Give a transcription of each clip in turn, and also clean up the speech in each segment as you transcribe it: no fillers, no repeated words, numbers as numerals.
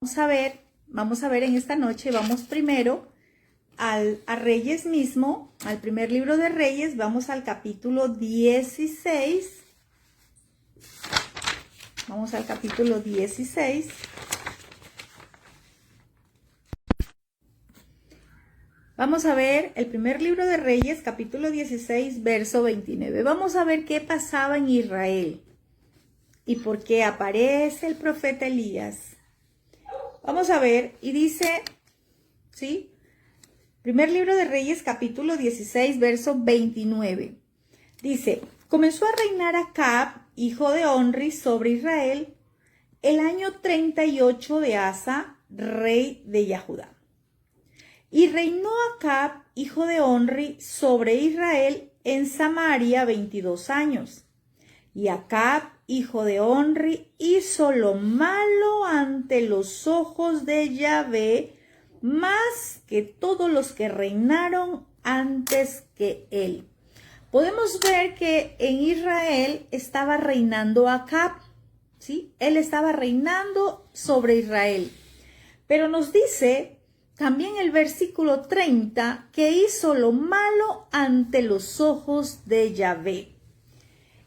Vamos a ver en esta noche, vamos primero a Reyes mismo, al primer libro de Reyes, vamos al capítulo 16. Vamos al capítulo 16. Vamos a ver el primer libro de Reyes, capítulo 16, verso 29. Vamos a ver qué pasaba en Israel y por qué aparece el profeta Elías. Vamos a ver, y dice, ¿sí? Primer libro de Reyes, capítulo 16, verso 29. Dice, comenzó a reinar Acab, hijo de Onri, sobre Israel, el año 38 de Asa, rey de Judá. Y reinó Acab, hijo de Onri, sobre Israel en Samaria 22 años. Y Acab, hijo de Onri, hizo lo malo ante los ojos de Yahvé, más que todos los que reinaron antes que él. Podemos ver que en Israel estaba reinando Acab, ¿sí? Él estaba reinando sobre Israel. Pero nos dice también el versículo 30 que hizo lo malo ante los ojos de Yahvé.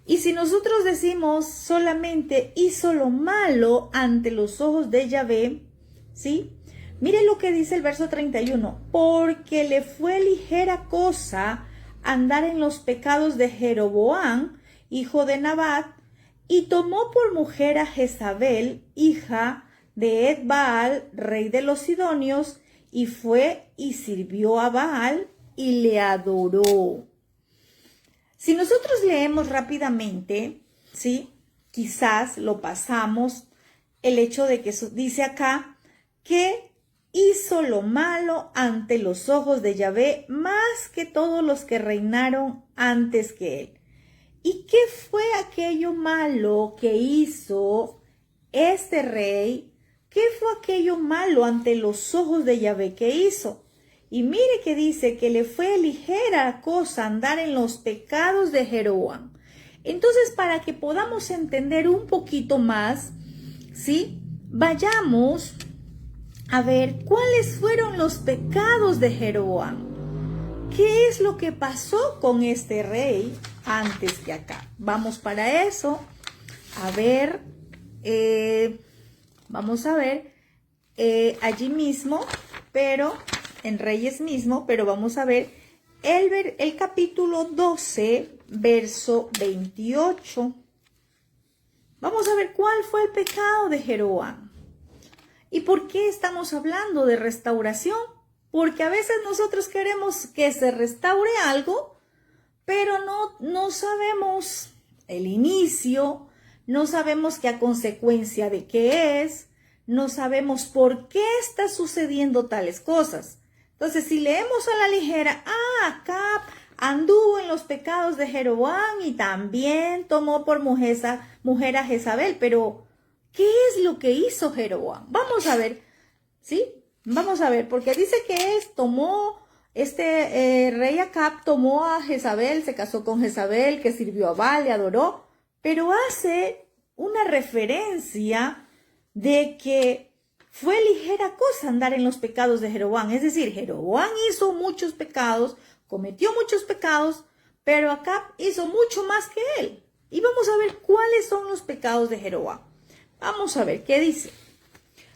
Y si nosotros decimos solamente hizo lo malo ante los ojos de Yahvé, ¿sí? Mire lo que dice el verso 31. Porque le fue ligera cosa andar en los pecados de Jeroboam, hijo de Nabat, y tomó por mujer a Jezabel, hija de Ed-Baal, rey de los Sidonios, y fue y sirvió a Baal y le adoró. Si nosotros leemos rápidamente, ¿sí? Quizás lo pasamos, el hecho de que dice acá que hizo lo malo ante los ojos de Yahvé más que todos los que reinaron antes que él. ¿Y qué fue aquello malo que hizo este rey? ¿Qué fue aquello malo ante los ojos de Yahvé que hizo? Y mire que dice que le fue ligera cosa andar en los pecados de Jeroboam. Entonces, para que podamos entender un poquito más, ¿sí? Vayamos a ver cuáles fueron los pecados de Jeroboam. ¿Qué es lo que pasó con este rey antes que acá? Vamos para eso. A ver, vamos a ver allí mismo, pero en Reyes mismo, pero vamos a ver el capítulo 12, verso 28. Vamos a ver cuál fue el pecado de Jeroboam. ¿Y por qué estamos hablando de restauración? Porque a veces nosotros queremos que se restaure algo, pero no sabemos el inicio, no sabemos qué a consecuencia de qué es, no sabemos por qué está sucediendo tales cosas. Entonces, si leemos a la ligera, Acab anduvo en los pecados de Jeroboam y también tomó por mujer a Jezabel, pero ¿qué es lo que hizo Jeroboam? Vamos a ver, ¿sí? Vamos a ver, porque dice que rey Acab tomó a Jezabel, se casó con Jezabel, que sirvió a Baal, le adoró, pero hace una referencia de que fue ligera cosa andar en los pecados de Jeroboam. Es decir, Jeroboam hizo muchos pecados, cometió muchos pecados, pero Acab hizo mucho más que él. Y vamos a ver cuáles son los pecados de Jeroboam. Vamos a ver qué dice.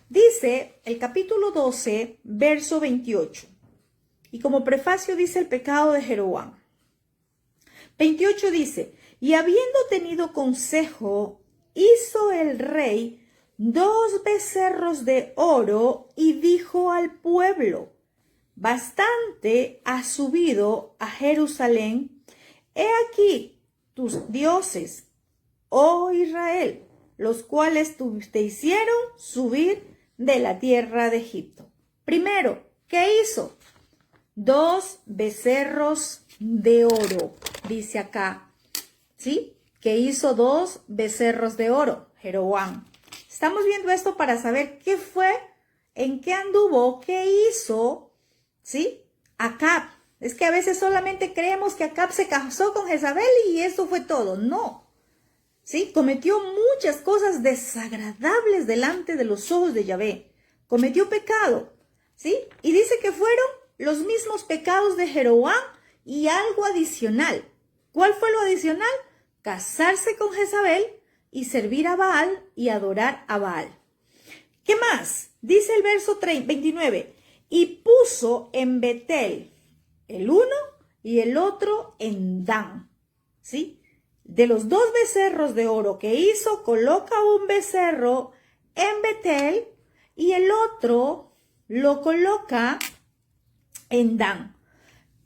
Dice el capítulo 12, verso 28. Y como prefacio dice el pecado de Jeroboam. 28 dice, y habiendo tenido consejo, hizo el rey 2 becerros de oro y dijo al pueblo, bastante has subido a Jerusalén, he aquí tus dioses, oh Israel, los cuales te hicieron subir de la tierra de Egipto. Primero, ¿qué hizo? 2 becerros de oro, dice acá, ¿sí? Que hizo 2 becerros de oro, Jeroboam. Estamos viendo esto para saber qué fue, en qué anduvo, qué hizo, ¿sí? Acab. Es que a veces solamente creemos que Acab se casó con Jezabel y eso fue todo. No. ¿Sí? Cometió muchas cosas desagradables delante de los ojos de Yahvé. cometió pecado, ¿sí? Y dice que fueron los mismos pecados de Jeroboam y algo adicional. ¿Cuál fue lo adicional? Casarse con Jezabel y servir a Baal y adorar a Baal. ¿Qué más? Dice el verso 29, y puso en Betel el uno y el otro en Dan, ¿sí? De los 2 becerros de oro que hizo, coloca un becerro en Betel y el otro lo coloca en Dan.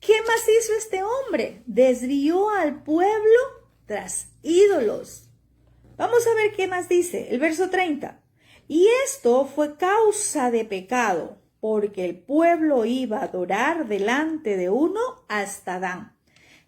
¿Qué más hizo este hombre? Desvió al pueblo tras ídolos. Vamos a ver qué más dice el verso 30. Y esto fue causa de pecado, porque el pueblo iba a adorar delante de uno hasta Dan.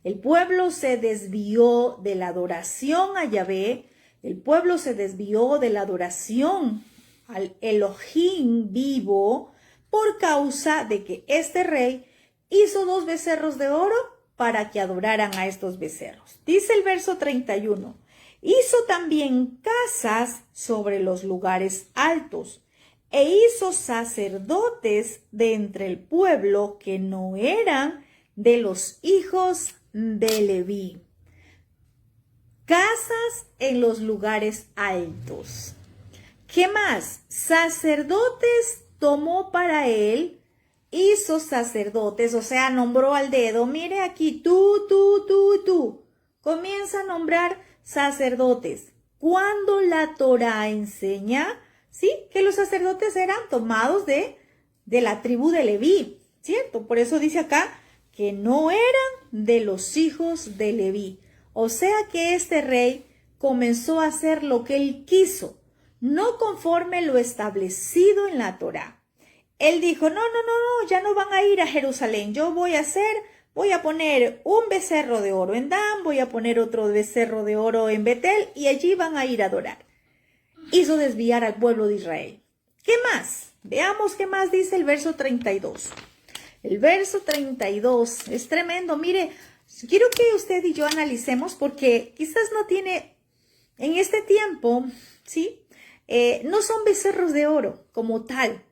El pueblo se desvió de la adoración a Yahvé, el pueblo se desvió de la adoración al Elohim vivo por causa de que este rey hizo 2 becerros de oro para que adoraran a estos becerros. Dice el verso 31, hizo también casas sobre los lugares altos e hizo sacerdotes de entre el pueblo que no eran de los hijos de Leví. Casas en los lugares altos. ¿Qué más? Sacerdotes tomó para él, hizo sacerdotes, o sea, nombró al dedo. Mire aquí, tú. Comienza a nombrar sacerdotes. Cuando la Torá enseña, ¿sí?, que los sacerdotes eran tomados de la tribu de Leví, ¿cierto? Por eso dice acá que no eran de los hijos de Leví. O sea que este rey comenzó a hacer lo que él quiso, no conforme lo establecido en la Torá. Él dijo, no, ya no van a ir a Jerusalén. Yo voy a poner un becerro de oro en Dan, voy a poner otro becerro de oro en Betel y allí van a ir a adorar. Hizo desviar al pueblo de Israel. ¿Qué más? Veamos qué más dice el verso 32. El verso 32 es tremendo. Mire, quiero que usted y yo analicemos porque quizás no tiene en este tiempo, ¿sí? No son becerros de oro como tal,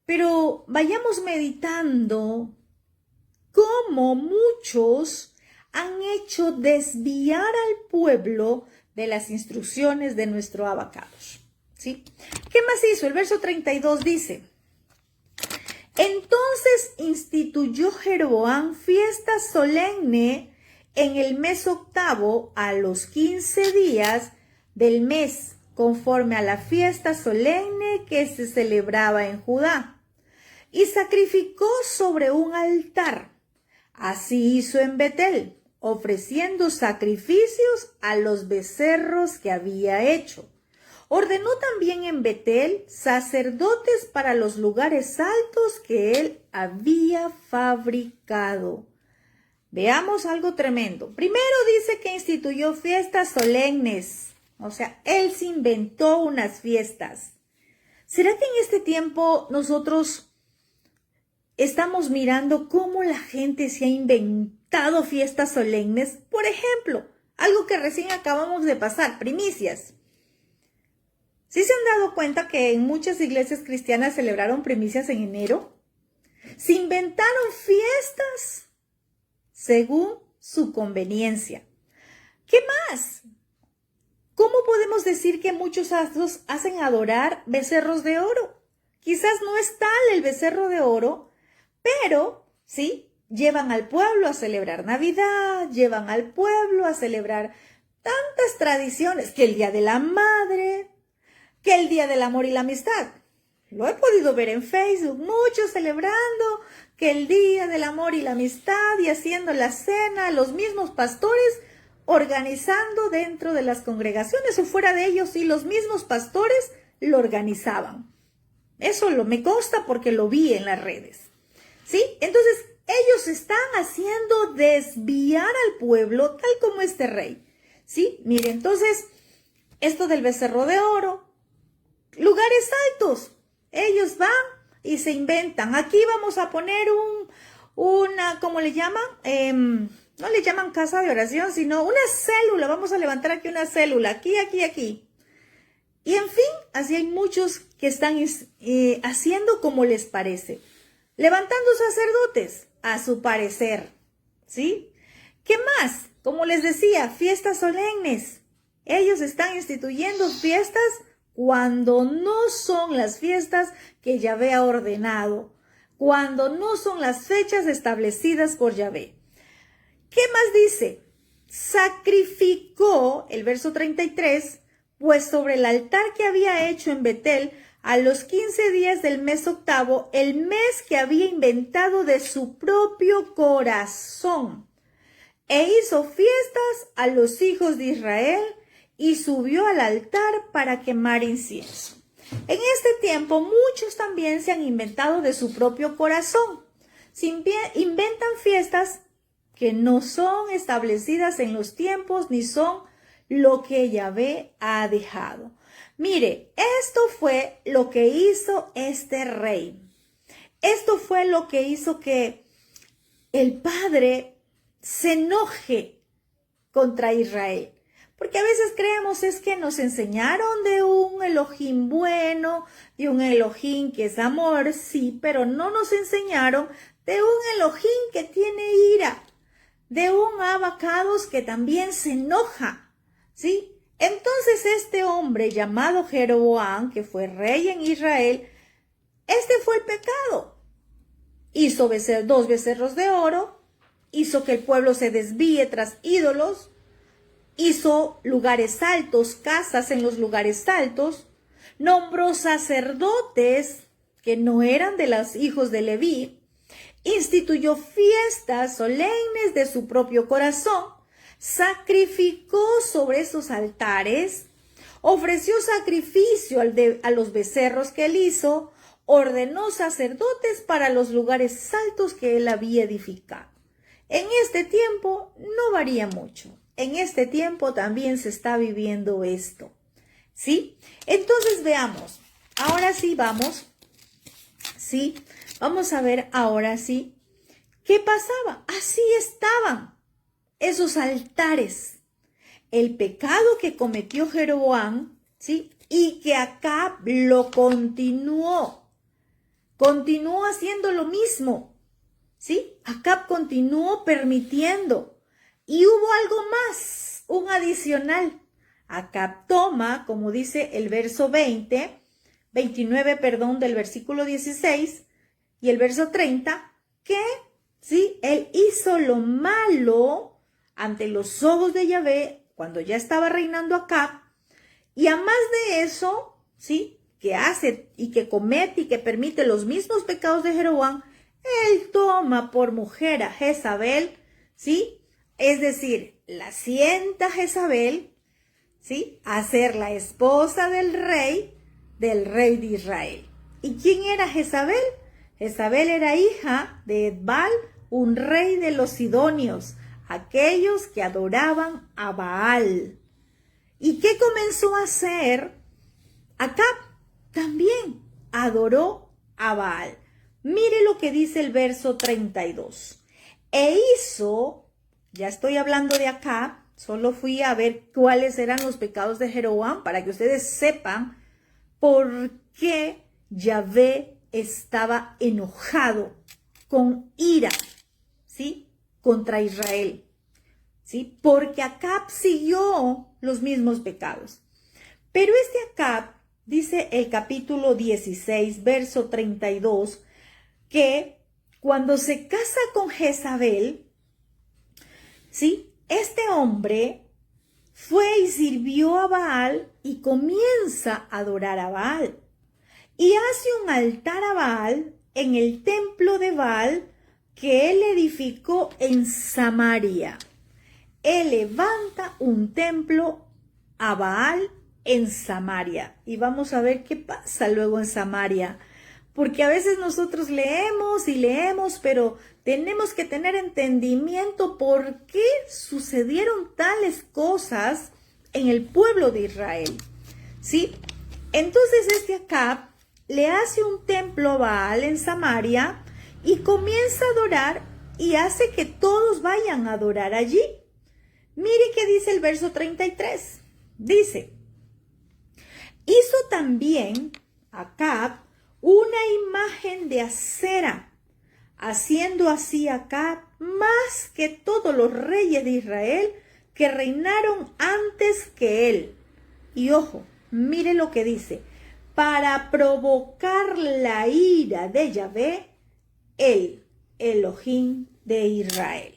pero vayamos meditando cómo muchos han hecho desviar al pueblo de las instrucciones de nuestro Abacados, ¿sí? ¿Qué más hizo? El verso 32 dice, entonces instituyó Jeroboam fiesta solemne en el mes 8 a los 15 días del mes, conforme a la fiesta solemne que se celebraba en Judá, y sacrificó sobre un altar. Así hizo en Betel, ofreciendo sacrificios a los becerros que había hecho. Ordenó también en Betel sacerdotes para los lugares altos que él había fabricado. Veamos algo tremendo. Primero dice que instituyó fiestas solemnes. O sea, él se inventó unas fiestas. ¿Será que en este tiempo nosotros estamos mirando cómo la gente se ha inventado fiestas solemnes? Por ejemplo, algo que recién acabamos de pasar, primicias. ¿Sí se han dado cuenta que en muchas iglesias cristianas celebraron primicias en enero? Se inventaron fiestas según su conveniencia. ¿Qué más? ¿Cómo podemos decir que muchos hacen adorar becerros de oro? Quizás no es tal el becerro de oro, pero sí, llevan al pueblo a celebrar Navidad, llevan al pueblo a celebrar tantas tradiciones, que el Día de la Madre, que el Día del Amor y la Amistad. Lo he podido ver en Facebook, muchos celebrando que el Día del Amor y la Amistad y haciendo la cena, los mismos pastores organizando dentro de las congregaciones o fuera de ellos, y los mismos pastores lo organizaban. Eso me consta porque lo vi en las redes, ¿sí? Entonces, ellos están haciendo desviar al pueblo tal como este rey, ¿sí? Mire, entonces, esto del becerro de oro, lugares altos, ellos van y se inventan. Aquí vamos a poner una, ¿cómo le llaman? No le llaman casa de oración, sino una célula. Vamos a levantar aquí una célula, aquí. Y en fin, así hay muchos que están haciendo como les parece, levantando sacerdotes a su parecer, ¿sí? ¿Qué más? Como les decía, fiestas solemnes. Ellos están instituyendo fiestas cuando no son las fiestas que Yahvé ha ordenado, cuando no son las fechas establecidas por Yahvé. ¿Qué más dice? Sacrificó, el verso 33, pues sobre el altar que había hecho en Betel, a los 15 días del mes octavo, el mes que había inventado de su propio corazón, e hizo fiestas a los hijos de Israel, y subió al altar para quemar incienso. En este tiempo, muchos también se han inventado de su propio corazón. Inventan fiestas que no son establecidas en los tiempos ni son lo que Yahvé ha dejado. Mire, esto fue lo que hizo este rey. Esto fue lo que hizo que el Padre se enoje contra Israel. Porque a veces creemos es que nos enseñaron de un Elohim bueno, de un Elohim que es amor, sí, pero no nos enseñaron de un Elohim que tiene ira, de un Abacados que también se enoja, ¿sí? Entonces este hombre llamado Jeroboam, que fue rey en Israel, este fue el pecado. Hizo 2 becerros de oro, hizo que el pueblo se desvíe tras ídolos, hizo lugares altos, casas en los lugares altos, nombró sacerdotes que no eran de los hijos de Leví, instituyó fiestas solemnes de su propio corazón, sacrificó sobre esos altares, ofreció sacrificio a los becerros que él hizo, ordenó sacerdotes para los lugares altos que él había edificado. En este tiempo no varía mucho. En este tiempo también se está viviendo esto, ¿sí? Entonces veamos, ahora sí vamos, ¿sí? Vamos a ver ahora sí, ¿qué pasaba? Así estaban esos altares. El pecado que cometió Jeroboam, ¿sí? Y que Acab lo continuó haciendo lo mismo, ¿sí? Acab continuó permitiendo. Y hubo algo más, un adicional. Acab toma, como dice el verso 29, del versículo 16 y el verso 30, que, ¿sí? Él hizo lo malo ante los ojos de Yahvé cuando ya estaba reinando Acab. Y a más de eso, ¿sí? Que hace y que comete y que permite los mismos pecados de Jeroboam, él toma por mujer a Jezabel, ¿sí? Es decir, la sienta Jezabel, ¿sí? A ser la esposa del rey de Israel. ¿Y quién era Jezabel? Jezabel era hija de Edbal, un rey de los sidonios, aquellos que adoraban a Baal. ¿Y qué comenzó a hacer? Acab también adoró a Baal. Mire lo que dice el verso 32. E hizo... Ya estoy hablando de acá, solo fui a ver cuáles eran los pecados de Jeroboam para que ustedes sepan por qué Yahvé estaba enojado, con ira, ¿sí? Contra Israel, ¿sí? Porque Acab siguió los mismos pecados. Pero este Acab, dice el capítulo 16, verso 32, que cuando se casa con Jezabel, ¿sí? Este hombre fue y sirvió a Baal y comienza a adorar a Baal. Y hace un altar a Baal en el templo de Baal que él edificó en Samaria. Él levanta un templo a Baal en Samaria. Y vamos a ver qué pasa luego en Samaria. Porque a veces nosotros leemos y leemos, pero tenemos que tener entendimiento por qué sucedieron tales cosas en el pueblo de Israel, ¿sí? Entonces este Acab le hace un templo a Baal en Samaria y comienza a adorar y hace que todos vayan a adorar allí. Mire qué dice el verso 33. Dice: Hizo también Acab una imagen de acera, haciendo así Acab más que todos los reyes de Israel que reinaron antes que él. Y ojo, mire lo que dice, para provocar la ira de Yahvé, el Elohim de Israel.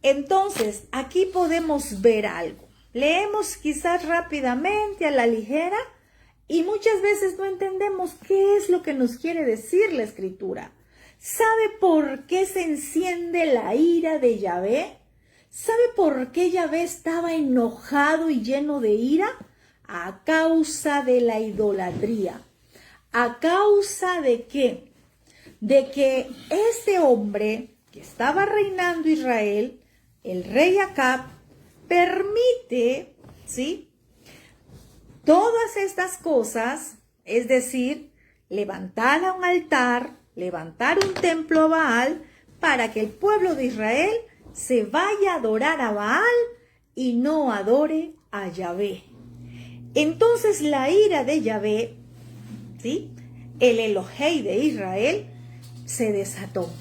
Entonces, aquí podemos ver algo. Leemos quizás rápidamente a la ligera y muchas veces no entendemos qué es lo que nos quiere decir la Escritura. ¿Sabe por qué se enciende la ira de Yahvé? ¿Sabe por qué Yahvé estaba enojado y lleno de ira? A causa de la idolatría. ¿A causa de qué? De que este hombre que estaba reinando Israel, el rey Acab, permite, ¿sí?, todas estas cosas, es decir, levantar un altar, levantar un templo a Baal, para que el pueblo de Israel se vaya a adorar a Baal y no adore a Yahvé. Entonces la ira de Yahvé, ¿sí?, el Elohei de Israel, se desató.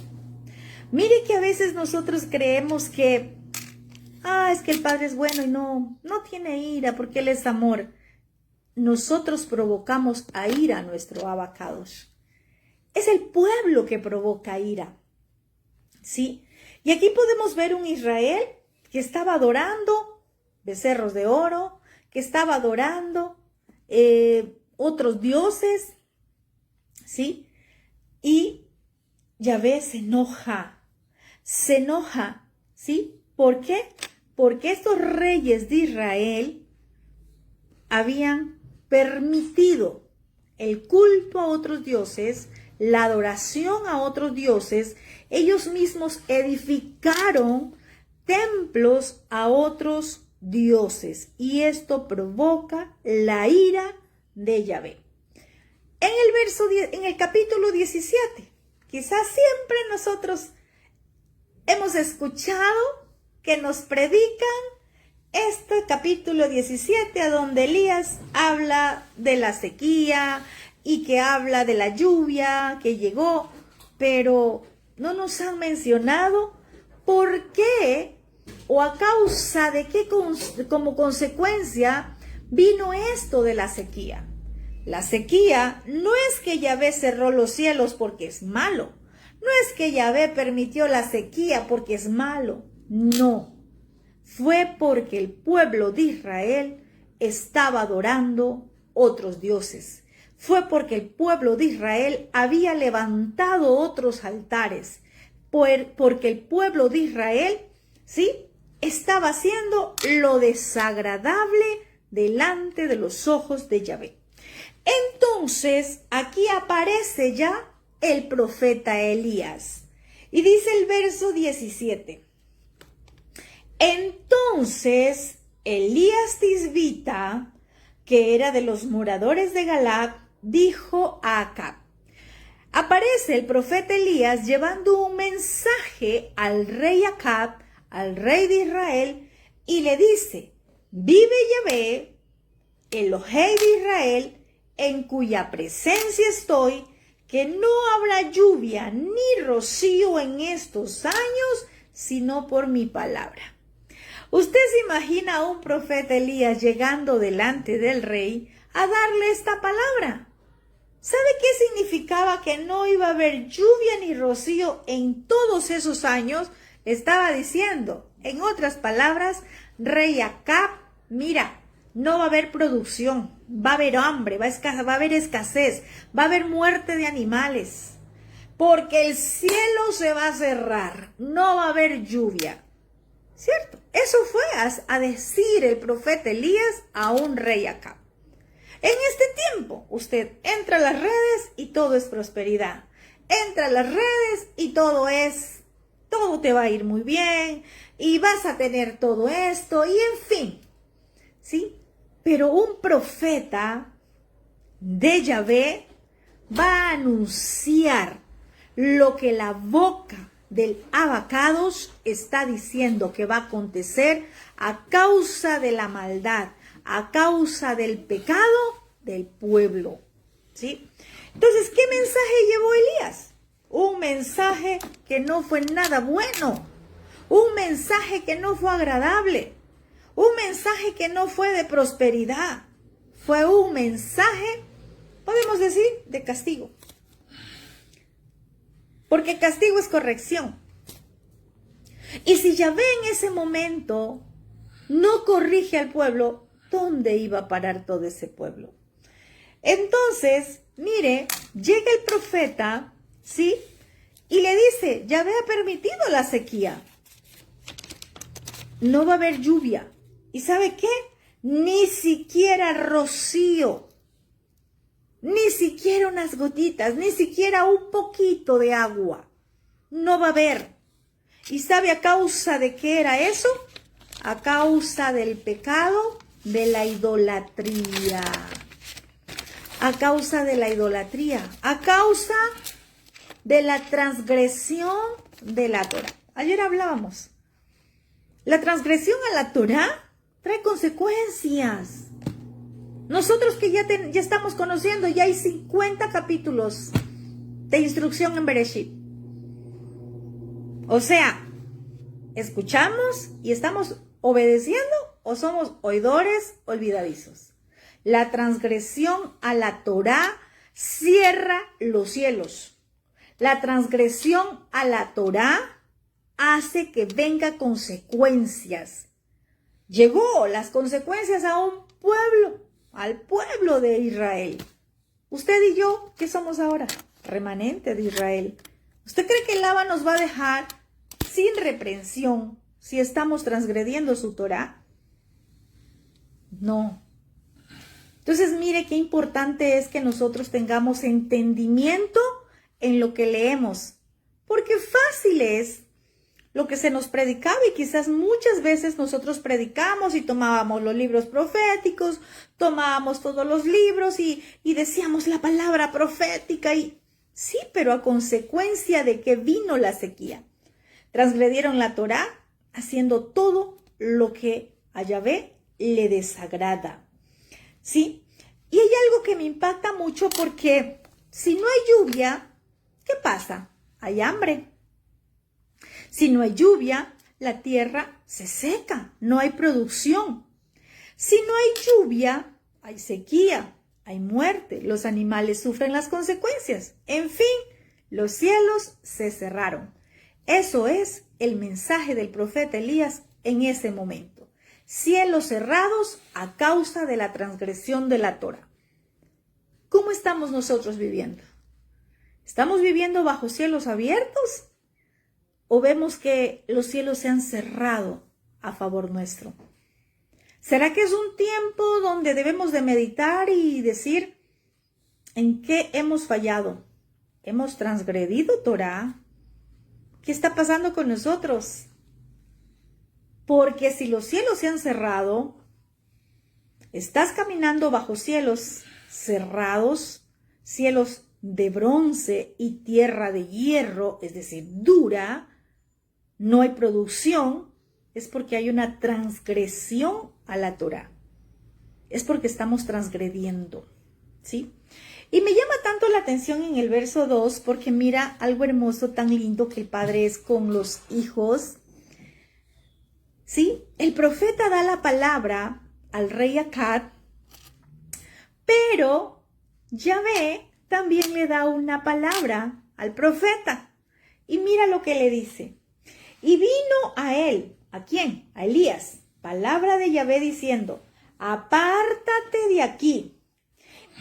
Mire que a veces nosotros creemos que, es que el Padre es bueno y no tiene ira porque Él es amor. Nosotros provocamos a ira a nuestro Abacadosh. Es el pueblo que provoca ira, ¿sí? Y aquí podemos ver un Israel que estaba adorando becerros de oro, que estaba adorando otros dioses, ¿sí? Y Yahvé se enoja, ¿sí? ¿Por qué? Porque estos reyes de Israel habían permitido el culto a otros dioses, la adoración a otros dioses. Ellos mismos edificaron templos a otros dioses y esto provoca la ira de Yahvé. En el capítulo 17, quizás siempre nosotros hemos escuchado que nos predican este capítulo 17, a donde Elías habla de la sequía y que habla de la lluvia que llegó, pero no nos han mencionado por qué o a causa de qué como consecuencia vino esto de la sequía. La sequía no es que Yahvé cerró los cielos porque es malo, no es que Yahvé permitió la sequía porque es malo, no. Fue porque el pueblo de Israel estaba adorando otros dioses. Fue porque el pueblo de Israel había levantado otros altares. Porque el pueblo de Israel, ¿sí?, estaba haciendo lo desagradable delante de los ojos de Yahvé. Entonces, aquí aparece ya el profeta Elías. Y dice el verso 17. Entonces Elías Tisbita, que era de los moradores de Galaad, dijo a Acab. Aparece el profeta Elías llevando un mensaje al rey Acab, al rey de Israel, y le dice, vive Yahvé, Elohei de Israel, en cuya presencia estoy, que no habrá lluvia ni rocío en estos años, sino por mi palabra. Usted se imagina a un profeta Elías llegando delante del rey a darle esta palabra. ¿Sabe qué significaba que no iba a haber lluvia ni rocío en todos esos años? Estaba diciendo, en otras palabras, rey Acab, mira, no va a haber producción, va a haber hambre, va a haber escasez, va a haber muerte de animales, porque el cielo se va a cerrar, no va a haber lluvia. ¿Cierto? Eso fue a decir el profeta Elías a un rey Acab. En este tiempo, usted entra a las redes y todo es prosperidad. Entra a las redes y todo te va a ir muy bien y vas a tener todo esto y en fin, ¿sí? Pero un profeta de Yahvé va a anunciar lo que la boca del Abacados está diciendo que va a acontecer a causa de la maldad, a causa del pecado del pueblo, ¿sí? Entonces, ¿qué mensaje llevó Elías? Un mensaje que no fue nada bueno, un mensaje que no fue agradable, un mensaje que no fue de prosperidad, fue un mensaje, podemos decir, de castigo. Porque castigo es corrección. Y si Yahvé en ese momento no corrige al pueblo, ¿dónde iba a parar todo ese pueblo? Entonces, mire, llega el profeta, ¿sí? Y le dice, Yahvé ha permitido la sequía. No va a haber lluvia. ¿Y sabe qué? Ni siquiera rocío. Ni siquiera unas gotitas, ni siquiera un poquito de agua. No va a haber. ¿Y sabe a causa de qué era eso? A causa del pecado de la idolatría. A causa de la idolatría. A causa de la transgresión de la Torá. Ayer hablábamos. La transgresión a la Torá trae consecuencias. Nosotros que ya estamos conociendo, ya hay 50 capítulos de instrucción en Bereshit. O sea, ¿escuchamos y estamos obedeciendo o somos oidores olvidadizos? La transgresión a la Torá cierra los cielos. La transgresión a la Torá hace que venga consecuencias. Llegó las consecuencias a un pueblo, al pueblo de Israel. Usted y yo, ¿qué somos ahora? Remanente de Israel. ¿Usted cree que el Abba nos va a dejar sin reprensión si estamos transgrediendo su Torá? No. Entonces, mire qué importante es que nosotros tengamos entendimiento en lo que leemos. Porque fácil es lo que se nos predicaba y quizás muchas veces nosotros predicamos y tomábamos los libros proféticos, tomábamos todos los libros y decíamos la palabra profética y sí, pero a consecuencia de que vino la sequía. Transgredieron la Torá haciendo todo lo que a Yahvé le desagrada. ¿Sí? Y hay algo que me impacta mucho porque si no hay lluvia, ¿qué pasa? Hay hambre. Si no hay lluvia, la tierra se seca, no hay producción. Si no hay lluvia, hay sequía, hay muerte, los animales sufren las consecuencias. En fin, los cielos se cerraron. Eso es el mensaje del profeta Elías en ese momento. Cielos cerrados a causa de la transgresión de la Torá. ¿Cómo estamos nosotros viviendo? ¿Estamos viviendo bajo cielos abiertos? ¿O vemos que los cielos se han cerrado a favor nuestro? ¿Será que es un tiempo donde debemos de meditar y decir en qué hemos fallado? ¿Hemos transgredido Torá? ¿Qué está pasando con nosotros? Porque si los cielos se han cerrado, estás caminando bajo cielos cerrados, cielos de bronce y tierra de hierro, es decir, dura, no hay producción, es porque hay una transgresión a la Torá. Es porque estamos transgrediendo, ¿sí? Y me llama tanto la atención en el verso 2 porque mira algo hermoso, tan lindo que el padre es con los hijos. ¿Sí? El profeta da la palabra al rey Acab, pero Yahvé también le da una palabra al profeta. Y mira lo que le dice. Y vino a él, ¿a quién? A Elías, palabra de Yahvé diciendo, apártate de aquí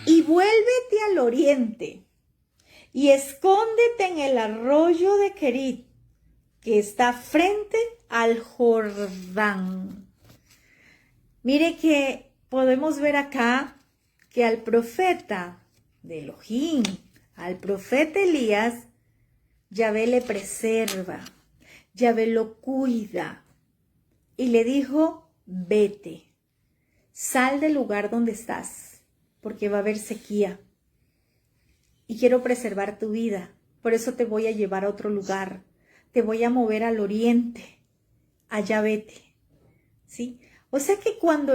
y vuélvete al oriente y escóndete en el arroyo de Querit, que está frente al Jordán. Mire que podemos ver acá que al profeta de Elohim, al profeta Elías, Yahvé le preserva, Yahvé lo cuida y le dijo, vete, sal del lugar donde estás, porque va a haber sequía y quiero preservar tu vida, por eso te voy a llevar a otro lugar, te voy a mover al oriente, allá vete, ¿sí? O sea que cuando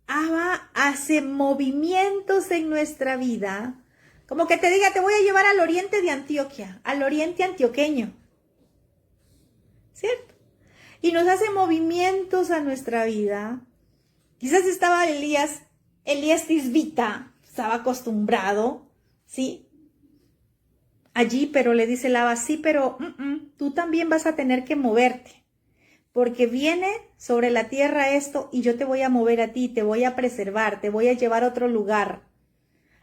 Abba hace movimientos en nuestra vida, como que te diga, te voy a llevar al oriente de Antioquia, al oriente antioqueño, ¿cierto? Y nos hace movimientos a nuestra vida. Quizás estaba Elías Tisbita, estaba acostumbrado, ¿sí? Allí, pero le dice Abba, sí, pero tú también vas a tener que moverte. Porque viene sobre la tierra esto y yo te voy a mover a ti, te voy a preservar, te voy a llevar a otro lugar.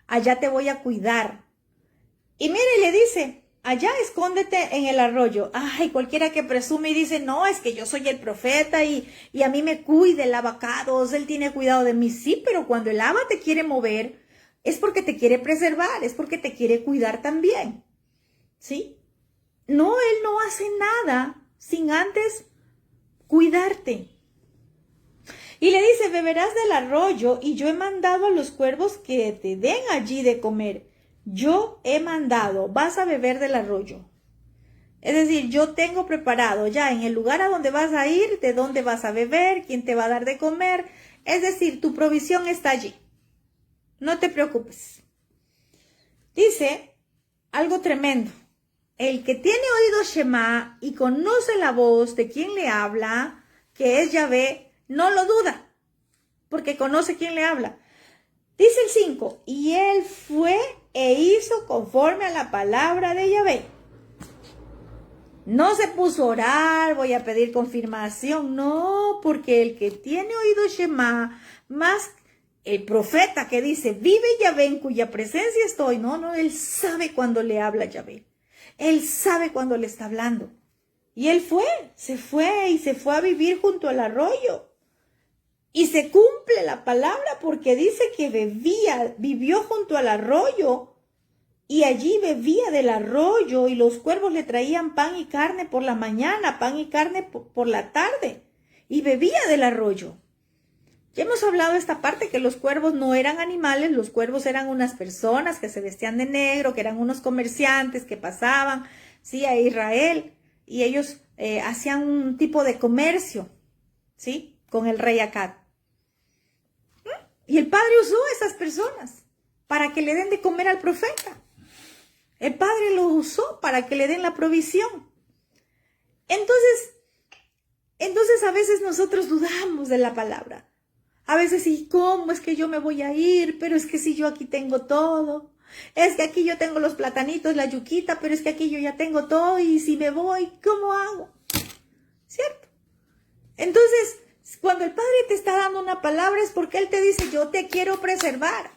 Allá te voy a cuidar. Y mire, le dice, allá escóndete en el arroyo. Ay, cualquiera que presume y dice, no, es que yo soy el profeta y a mí me cuida el abacados, él tiene cuidado de mí. Sí, pero cuando el Abba te quiere mover, es porque te quiere preservar, es porque te quiere cuidar también. ¿Sí? No, él no hace nada sin antes cuidarte. Y le dice, beberás del arroyo y yo he mandado a los cuervos que te den allí de comer. Yo he mandado, vas a beber del arroyo. Es decir, yo tengo preparado ya en el lugar a donde vas a ir, de dónde vas a beber, quién te va a dar de comer. Es decir, tu provisión está allí. No te preocupes. Dice algo tremendo. El que tiene oído Shema y conoce la voz de quien le habla, que es Yahvé, no lo duda, porque conoce quién le habla. Dice el 5, y él fue e hizo conforme a la palabra de Yahvé. No se puso a orar, voy a pedir confirmación, no, porque el que tiene oído Shema, más el profeta que dice, vive Yahvé en cuya presencia estoy, no, él sabe cuando le habla Yahvé. Él sabe cuando le está hablando. Y él se fue a vivir junto al arroyo. Y se cumple la palabra porque dice que vivió junto al arroyo. Y allí bebía del arroyo y los cuervos le traían pan y carne por la mañana, pan y carne por la tarde. Y bebía del arroyo. Ya hemos hablado de esta parte que los cuervos no eran animales, los cuervos eran unas personas que se vestían de negro, que eran unos comerciantes que pasaban, sí, a Israel, y ellos hacían un tipo de comercio, sí, con el rey Acab. Y el padre usó a esas personas para que le den de comer al profeta. El padre lo usó para que le den la provisión. Entonces a veces nosotros dudamos de la palabra. A veces, ¿y cómo es que yo me voy a ir? Pero es que si yo aquí tengo todo. Es que aquí yo tengo los platanitos, la yuquita, pero es que aquí yo ya tengo todo y si me voy, ¿cómo hago? ¿Cierto? Entonces, cuando el Padre te está dando una palabra es porque Él te dice, yo te quiero preservar.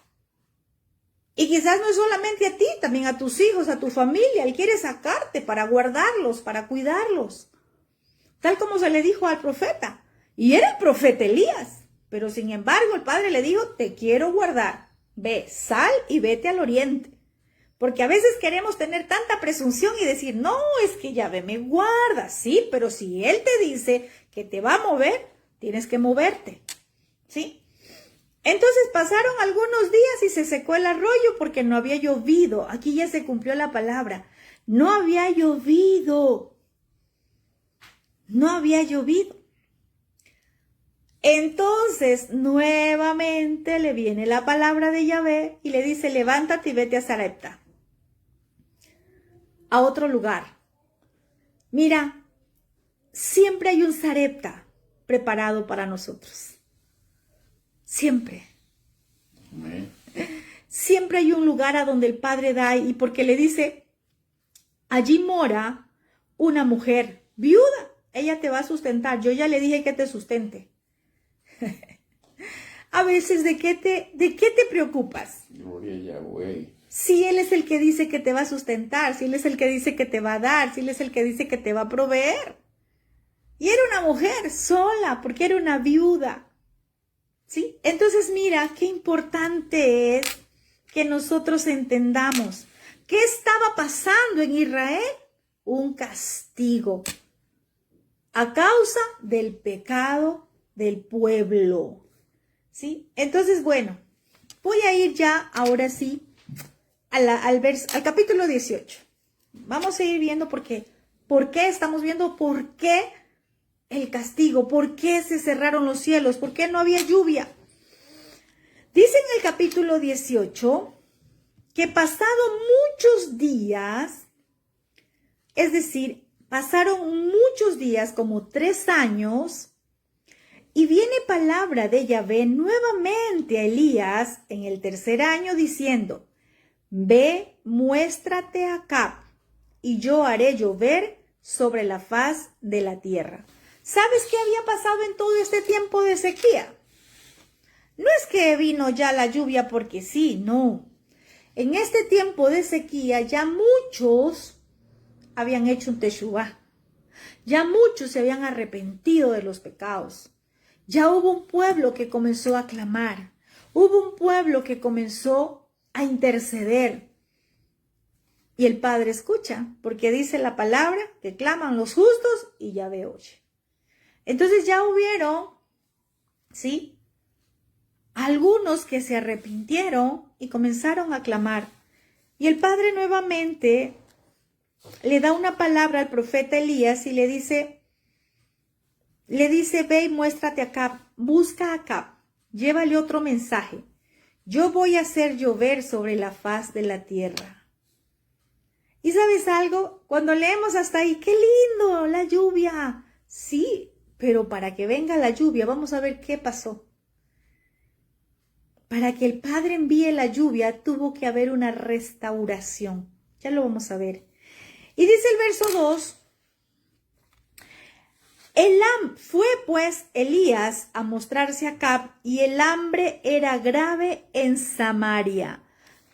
Y quizás no es solamente a ti, también a tus hijos, a tu familia. Él quiere sacarte para guardarlos, para cuidarlos. Tal como se le dijo al profeta. Y era el profeta Elías. Pero sin embargo el Padre le dijo, te quiero guardar, ve, sal y vete al oriente. Porque a veces queremos tener tanta presunción y decir, no, es que Yahvé me guarda, sí, pero si Él te dice que te va a mover, tienes que moverte, ¿sí? Entonces pasaron algunos días y se secó el arroyo porque no había llovido. Aquí ya se cumplió la palabra, no había llovido, no había llovido. Entonces, nuevamente le viene la palabra de Yahvé y le dice, levántate y vete a Sarepta, a otro lugar. Mira, siempre hay un Sarepta preparado para nosotros. Siempre. Siempre hay un lugar a donde el Padre da y porque le dice, allí mora una mujer viuda, ella te va a sustentar, yo ya le dije que te sustente. A veces, ¿de qué te preocupas? Gloria a Yahweh. Si Él es el que dice que te va a sustentar, si Él es el que dice que te va a dar, si Él es el que dice que te va a proveer. Y era una mujer sola, porque era una viuda. ¿Sí? Entonces, mira, qué importante es que nosotros entendamos qué estaba pasando en Israel. Un castigo a causa del pecado del pueblo, ¿sí? Entonces, bueno, voy a ir ya, ahora sí, al capítulo 18. Vamos a ir viendo por qué estamos viendo por qué el castigo, por qué se cerraron los cielos, por qué no había lluvia. Dice en el capítulo 18 que pasado muchos días, es decir, pasaron muchos días, como 3 años, y viene palabra de Yahvé nuevamente a Elías en el 3er año diciendo, ve, muéstrate a Acab, y yo haré llover sobre la faz de la tierra. ¿Sabes qué había pasado en todo este tiempo de sequía? No es que vino ya la lluvia porque sí, no. En este tiempo de sequía ya muchos habían hecho un teshuvá. Ya muchos se habían arrepentido de los pecados. Ya hubo un pueblo que comenzó a clamar. Hubo un pueblo que comenzó a interceder. Y el Padre escucha, porque dice la palabra que claman los justos y Yahvé oye. Entonces ya hubieron, ¿sí?, algunos que se arrepintieron y comenzaron a clamar. Y el Padre nuevamente le da una palabra al profeta Elías y le dice, ve y muéstrate a Acab, busca a Acab, llévale otro mensaje. Yo voy a hacer llover sobre la faz de la tierra. ¿Y sabes algo? Cuando leemos hasta ahí, ¡qué lindo! La lluvia. Sí, pero para que venga la lluvia, vamos a ver qué pasó. Para que el Padre envíe la lluvia, tuvo que haber una restauración. Ya lo vamos a ver. Y dice el verso 2, fue pues Elías a mostrarse a Acab, y el hambre era grave en Samaria.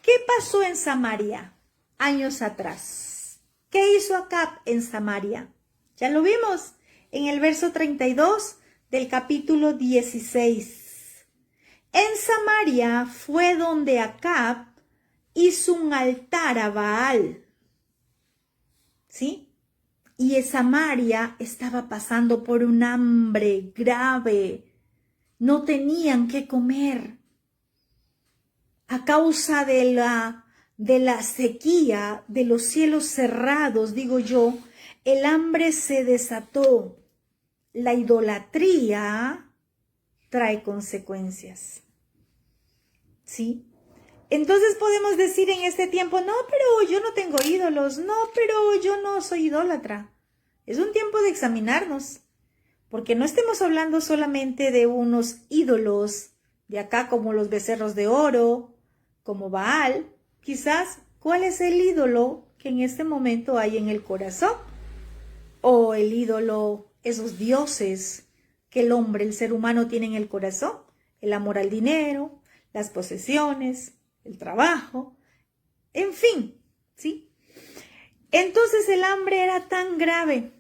¿Qué pasó en Samaria años atrás? ¿Qué hizo Acab en Samaria? Ya lo vimos en el verso 32 del capítulo 16. En Samaria fue donde Acab hizo un altar a Baal, ¿sí? Y Samaria estaba pasando por un hambre grave. No tenían qué comer. A causa de la sequía, de los cielos cerrados, digo yo, el hambre se desató. La idolatría trae consecuencias. ¿Sí? Entonces podemos decir en este tiempo, no, pero yo no tengo ídolos, no, pero yo no soy idólatra. Es un tiempo de examinarnos, porque no estemos hablando solamente de unos ídolos de acá como los becerros de oro, como Baal. Quizás, ¿cuál es el ídolo que en este momento hay en el corazón? O el ídolo, esos dioses que el hombre, el ser humano tiene en el corazón, el amor al dinero, las posesiones, el trabajo, en fin, ¿sí? Entonces el hambre era tan grave.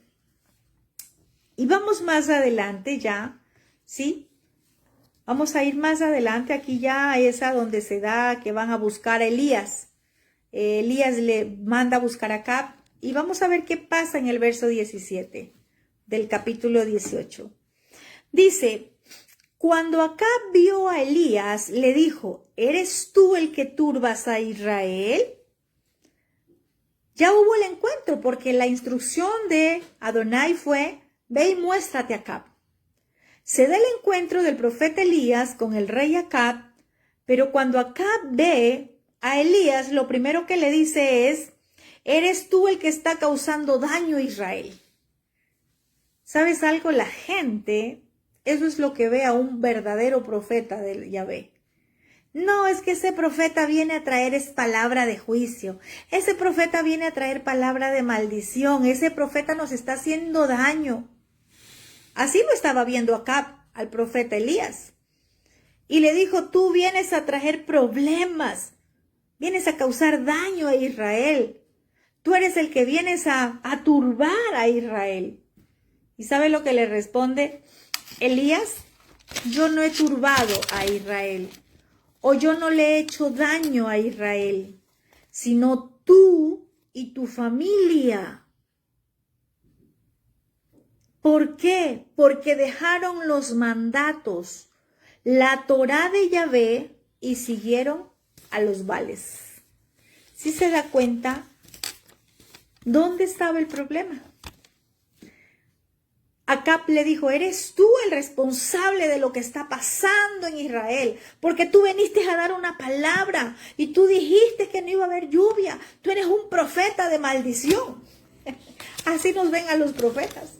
Y vamos más adelante ya, ¿sí? Vamos a ir más adelante, aquí ya es a donde se da que van a buscar a Elías. Elías le manda a buscar a Acab y vamos a ver qué pasa en el verso 17 del capítulo 18. Dice, cuando Acab vio a Elías, le dijo, ¿eres tú el que turbas a Israel? Ya hubo el encuentro porque la instrucción de Adonai fue, ve y muéstrate a Acab. Se da el encuentro del profeta Elías con el rey Acab, pero cuando Acab ve a Elías, lo primero que le dice es, ¿eres tú el que está causando daño a Israel? ¿Sabes algo? La gente, eso es lo que ve a un verdadero profeta de Yahvé. No, es que ese profeta viene a traer es palabra de juicio. Ese profeta viene a traer palabra de maldición. Ese profeta nos está haciendo daño. Así lo estaba viendo Acab al profeta Elías. Y le dijo, tú vienes a traer problemas. Vienes a causar daño a Israel. Tú eres el que vienes a turbar a Israel. ¿Y sabe lo que le responde Elías? Yo no he turbado a Israel. O yo no le he hecho daño a Israel, sino tú y tu familia. ¿Por qué? Porque dejaron los mandatos, la Torá de Yahvé y siguieron a los Baales. ¿Sí se da cuenta? ¿Dónde estaba el problema? Acab le dijo, eres tú el responsable de lo que está pasando en Israel, porque tú viniste a dar una palabra y tú dijiste que no iba a haber lluvia. Tú eres un profeta de maldición. Así nos ven a los profetas.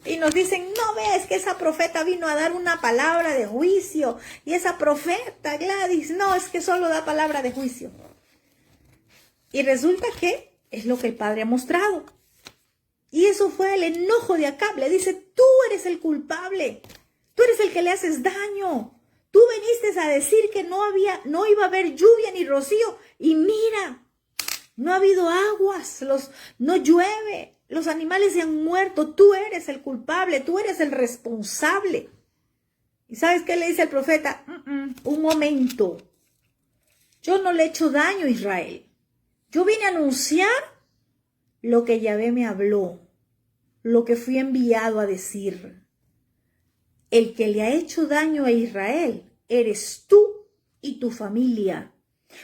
Y nos dicen, no ves que esa profeta vino a dar una palabra de juicio. Y esa profeta, Gladys, no, es que solo da palabra de juicio. Y resulta que es lo que el Padre ha mostrado. Y eso fue el enojo de Acab. Le dice, tú eres el culpable. Tú eres el que le haces daño. Tú viniste a decir que no iba a haber lluvia ni rocío. Y mira, no ha habido aguas, no llueve. Los animales se han muerto. Tú eres el culpable. Tú eres el responsable. ¿Y sabes qué le dice el profeta? Un momento. Yo no le he hecho daño a Israel. Yo vine a anunciar lo que Yahvé me habló, lo que fui enviado a decir. El que le ha hecho daño a Israel eres tú y tu familia,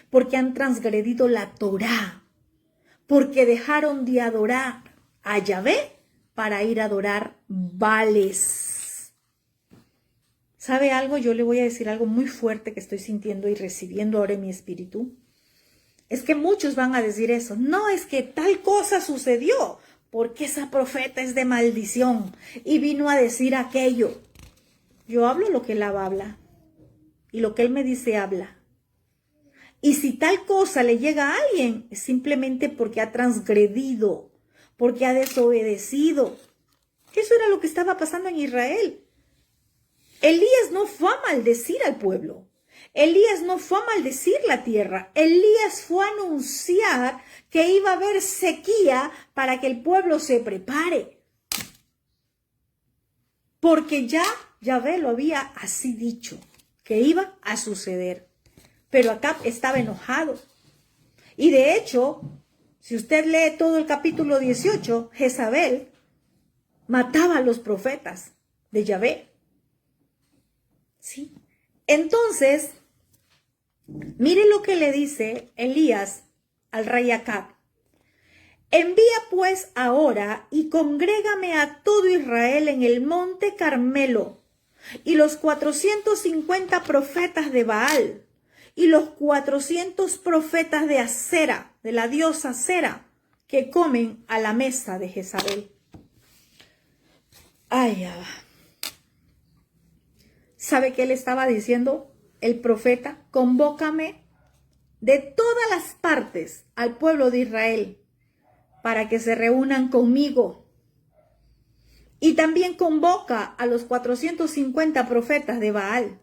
porque han transgredido la Torá, porque dejaron de adorar a Yahvé para ir a adorar Baales. ¿Sabe algo? Yo le voy a decir algo muy fuerte que estoy sintiendo y recibiendo ahora en mi espíritu. Es que muchos van a decir eso. No, es que tal cosa sucedió porque esa profeta es de maldición y vino a decir aquello. Yo hablo lo que él habla y lo que él me dice habla. Y si tal cosa le llega a alguien, es simplemente porque ha transgredido, porque ha desobedecido. Eso era lo que estaba pasando en Israel. Elías no fue a maldecir al pueblo. Elías no fue a maldecir la tierra. Elías fue a anunciar que iba a haber sequía para que el pueblo se prepare. Porque ya Yahvé lo había así dicho, que iba a suceder. Pero Acab estaba enojado. Y de hecho, si usted lee todo el capítulo 18, Jezabel mataba a los profetas de Yahvé. ¿Sí? Entonces, mire lo que le dice Elías al rey Acab. Envía pues ahora y congrégame a todo Israel en el monte Carmelo, y los 450 profetas de Baal, y los 400 profetas de Acera, de la diosa Acera, que comen a la mesa de Jezabel. Ay, ya va. ¿Sabe qué le estaba diciendo el profeta? Convócame de todas las partes al pueblo de Israel para que se reúnan conmigo. Y también convoca a los 450 profetas de Baal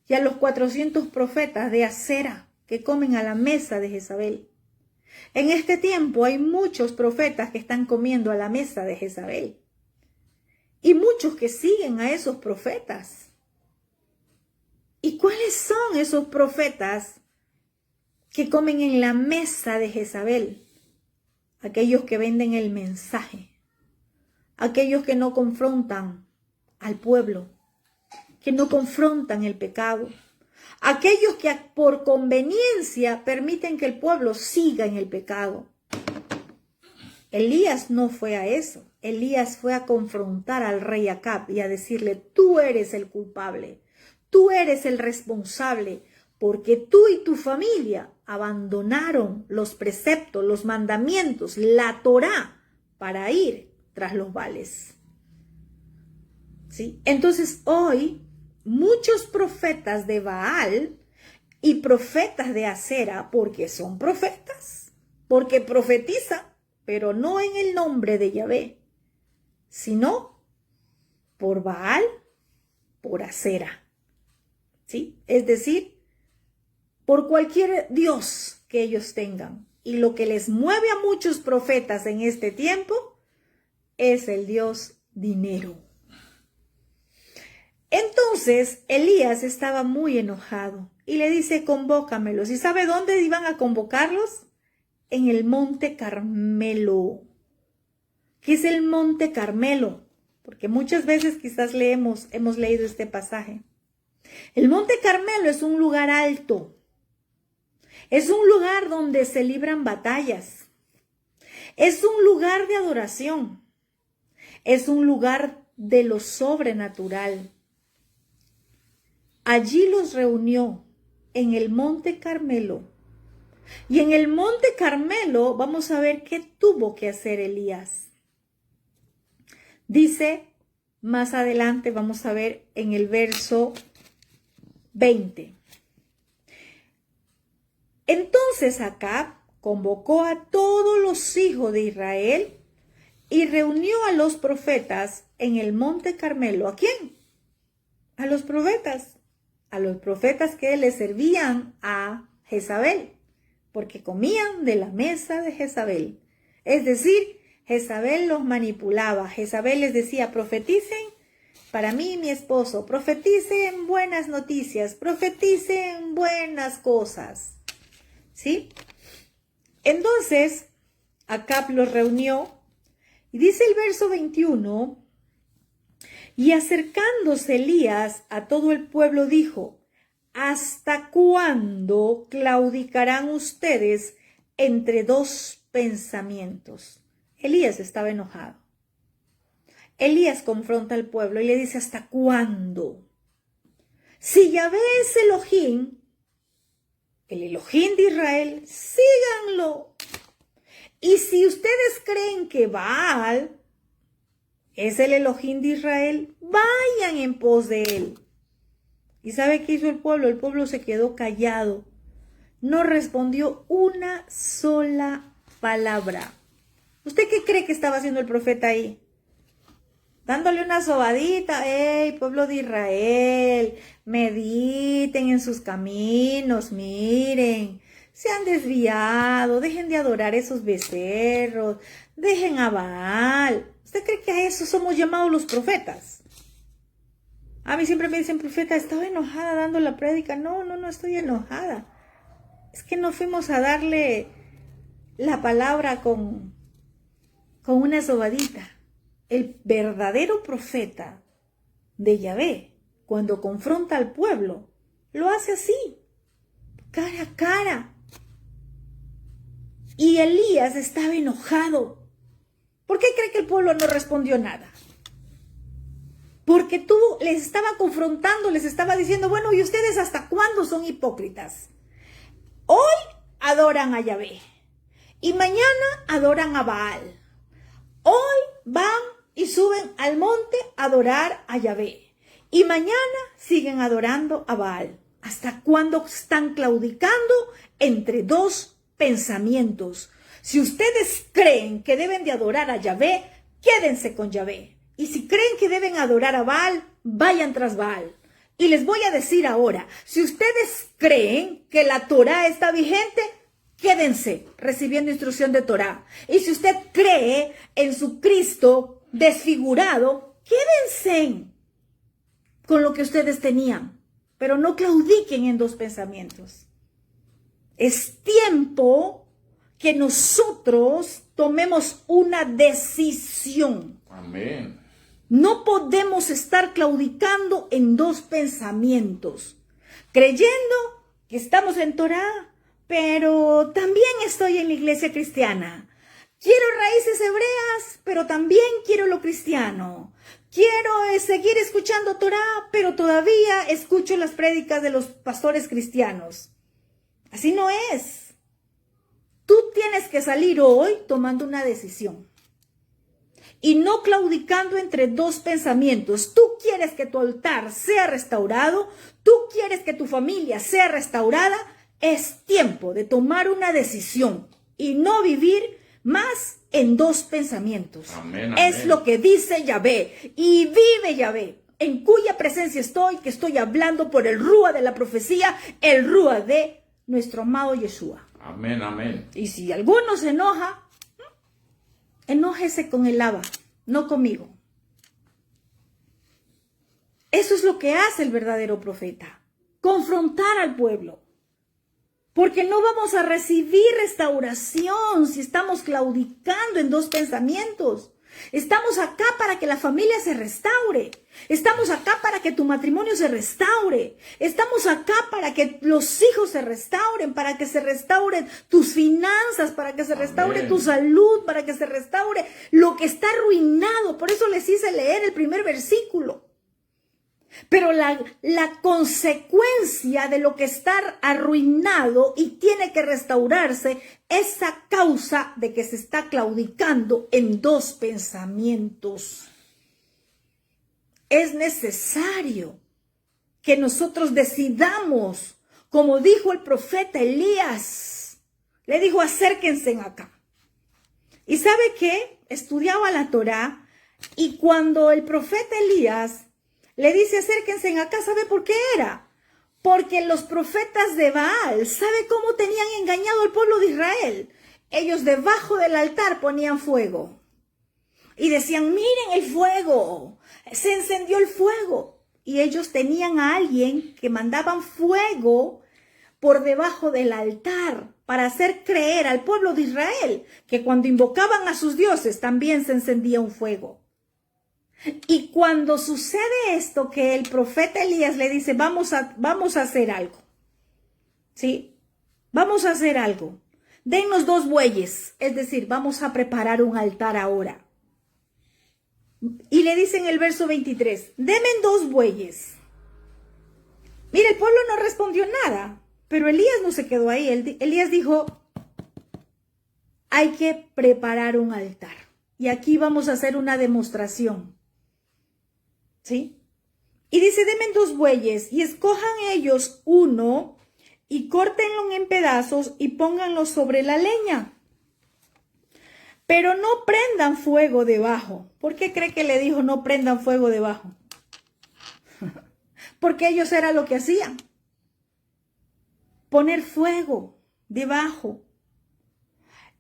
y a los 400 profetas de Acera que comen a la mesa de Jezabel. En este tiempo hay muchos profetas que están comiendo a la mesa de Jezabel. Y muchos que siguen a esos profetas. ¿Y cuáles son esos profetas que comen en la mesa de Jezabel? Aquellos que venden el mensaje, aquellos que no confrontan al pueblo, que no confrontan el pecado, aquellos que por conveniencia permiten que el pueblo siga en el pecado. Elías no fue a eso. Elías fue a confrontar al rey Acab y a decirle, tú eres el culpable. Tú eres el responsable porque tú y tu familia abandonaron los preceptos, los mandamientos, la Torá para ir tras los Baales. ¿Sí? Entonces hoy muchos profetas de Baal y profetas de Acera, porque son profetas, porque profetizan, pero no en el nombre de Yahvé, sino por Baal, por Acera. ¿Sí? Es decir, por cualquier dios que ellos tengan. Y lo que les mueve a muchos profetas en este tiempo es el dios dinero. Entonces Elías estaba muy enojado y le dice, convócamelos. ¿Y sabe dónde iban a convocarlos? En el monte Carmelo. ¿Qué es el monte Carmelo? Porque muchas veces quizás hemos leído este pasaje. El monte Carmelo es un lugar alto. Es un lugar donde se libran batallas. Es un lugar de adoración. Es un lugar de lo sobrenatural. Allí los reunió en el Monte Carmelo. Y en el Monte Carmelo vamos a ver qué tuvo que hacer Elías. Dice más adelante, vamos a ver en el verso 20. Entonces Acab convocó a todos los hijos de Israel y reunió a los profetas en el Monte Carmelo. ¿A quién? A los profetas. A los profetas que le servían a Jezabel, porque comían de la mesa de Jezabel. Es decir, Jezabel los manipulaba. Jezabel les decía, profeticen para mí y mi esposo, profeticen buenas noticias, profeticen buenas cosas. ¿Sí? Entonces, Acab los reunió y dice el verso 21, y acercándose Elías a todo el pueblo dijo, ¿hasta cuándo claudicarán ustedes entre dos pensamientos? Elías estaba enojado. Elías confronta al pueblo y le dice, ¿hasta cuándo? Si Yahvé es Elohim, el Elohim de Israel, síganlo. Y si ustedes creen que Baal es el Elohim de Israel, vayan en pos de él. ¿Y sabe qué hizo el pueblo? El pueblo se quedó callado. No respondió una sola palabra. ¿Usted qué cree que estaba haciendo el profeta ahí? Dándole una sobadita. ¡Ey, pueblo de Israel! Mediten en sus caminos, miren. Se han desviado, dejen de adorar esos becerros, dejen a Baal. ¿Usted cree que a eso somos llamados los profetas? A mí siempre me dicen, profeta, estaba enojada dando la prédica. No estoy enojada. Es que no fuimos a darle la palabra con una sobadita. El verdadero profeta de Yahvé, cuando confronta al pueblo, lo hace así, cara a cara. Y Elías estaba enojado. ¿Por qué cree que el pueblo no respondió nada? Porque les estaba confrontando, les estaba diciendo, bueno, ¿y ustedes hasta cuándo son hipócritas? Hoy adoran a Yahvé y mañana adoran a Baal. Hoy van y suben al monte a adorar a Yahvé y mañana siguen adorando a Baal. ¿Hasta cuándo están claudicando entre dos pensamientos? Si ustedes creen que deben de adorar a Yahvé, quédense con Yahvé. Y si creen que deben adorar a Baal, vayan tras Baal. Y les voy a decir ahora, si ustedes creen que la Torá está vigente, quédense recibiendo instrucción de Torá. Y si usted cree en su Cristo desfigurado, quédense con lo que ustedes tenían. Pero no claudiquen en dos pensamientos. Es tiempo que nosotros tomemos una decisión. Amén. No podemos estar claudicando en dos pensamientos, creyendo que estamos en Torá, pero también estoy en la iglesia cristiana. Quiero raíces hebreas, pero también quiero lo cristiano. Quiero seguir escuchando Torá, pero todavía escucho las prédicas de los pastores cristianos. Así no es. Tú tienes que salir hoy tomando una decisión y no claudicando entre dos pensamientos. Tú quieres que tu altar sea restaurado, tú quieres que tu familia sea restaurada. Es tiempo de tomar una decisión y no vivir más en dos pensamientos. Amén, amén. Es lo que dice Yahvé. Y vive Yahvé, en cuya presencia estoy, que estoy hablando por el Rúa de la profecía, el Rúa de nuestro amado Yeshua. Amén, amén. Y si alguno se enoja, enójese con el Abba, no conmigo. Eso es lo que hace el verdadero profeta, confrontar al pueblo. Porque no vamos a recibir restauración si estamos claudicando en dos pensamientos. Estamos acá para que la familia se restaure. Estamos acá para que tu matrimonio se restaure. Estamos acá para que los hijos se restauren, para que se restauren tus finanzas, para que se restaure tu salud, para que se restaure lo que está arruinado. Por eso les hice leer el primer versículo. Pero la consecuencia de lo que está arruinado y tiene que restaurarse es a causa de que se está claudicando en dos pensamientos. Es necesario que nosotros decidamos, como dijo el profeta Elías, le dijo: acérquense acá. ¿Y sabe qué? Estudiaba la Torá, y cuando el profeta Elías le dice: acérquense acá, ¿sabe por qué era? Porque los profetas de Baal, ¿sabe cómo tenían engañado al pueblo de Israel? Ellos debajo del altar ponían fuego. Y decían: miren el fuego, se encendió el fuego. Y ellos tenían a alguien que mandaban fuego por debajo del altar para hacer creer al pueblo de Israel que cuando invocaban a sus dioses también se encendía un fuego. Y cuando sucede esto, que el profeta Elías le dice: vamos a hacer algo, ¿sí? Vamos a hacer algo. Dennos 2 bueyes, es decir, vamos a preparar un altar ahora. Y le dice en el verso 23, denme 2 bueyes. Mira, el pueblo no respondió nada, pero Elías no se quedó ahí. Elías dijo: hay que preparar un altar. Y aquí vamos a hacer una demostración. ¿Sí? Y dice: denme 2 bueyes y escojan ellos uno y córtenlo en pedazos y pónganlo sobre la leña. Pero no prendan fuego debajo. ¿Por qué cree que le dijo no prendan fuego debajo? Porque ellos era lo que hacían. Poner fuego debajo.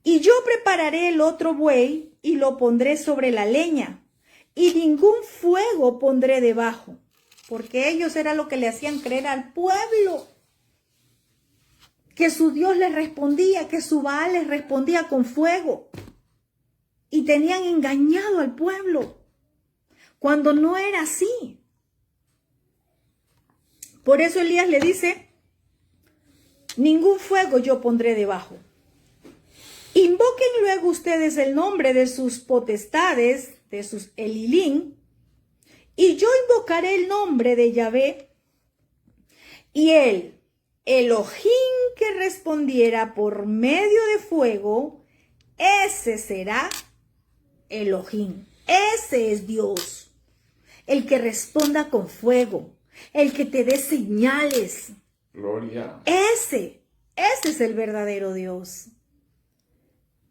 Y yo prepararé el otro buey y lo pondré sobre la leña. Y ningún fuego pondré debajo, porque ellos era lo que le hacían creer al pueblo, que su Dios les respondía, que su Baal les respondía con fuego, y tenían engañado al pueblo, cuando no era así. Por eso Elías le dice: ningún fuego yo pondré debajo. Invoquen luego ustedes el nombre de sus potestades, de sus Elilín, y yo invocaré el nombre de Yahvé, y el Elohim que respondiera por medio de fuego, ese será Elohim. Ese es Dios, el que responda con fuego, el que te dé señales. Gloria. Ese es el verdadero Dios.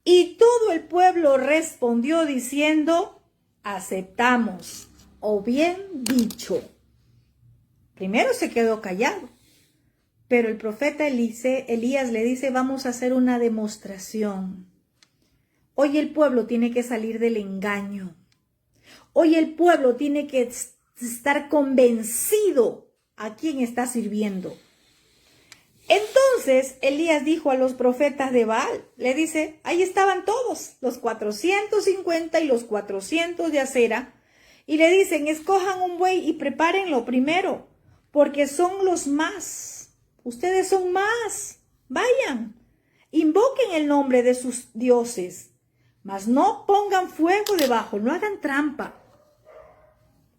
Y todo el pueblo respondió diciendo: aceptamos, o bien dicho. Primero se quedó callado, pero el profeta Elías le dice: vamos a hacer una demostración. Hoy el pueblo tiene que salir del engaño. Hoy el pueblo tiene que estar convencido a quién está sirviendo. Entonces Elías dijo a los profetas de Baal, le dice: ahí estaban todos, los 450 y los 400 de Acera, y le dicen: escojan un buey y prepárenlo primero, porque son los más. Ustedes son más. Vayan, invoquen el nombre de sus dioses, mas no pongan fuego debajo, no hagan trampa.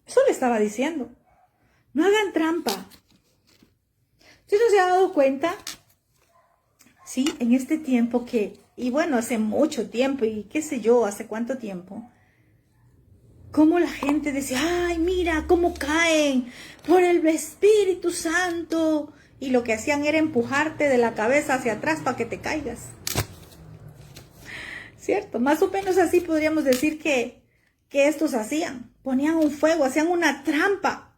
Eso le estaba diciendo. No hagan trampa. ¿Usted no se ha dado cuenta? Sí, en este tiempo y bueno, hace mucho tiempo, y qué sé yo, hace cuánto tiempo, cómo la gente decía: ay, mira cómo caen por el Espíritu Santo, y lo que hacían era empujarte de la cabeza hacia atrás para que te caigas. ¿Cierto? Más o menos así podríamos decir que estos hacían. Ponían un fuego, hacían una trampa.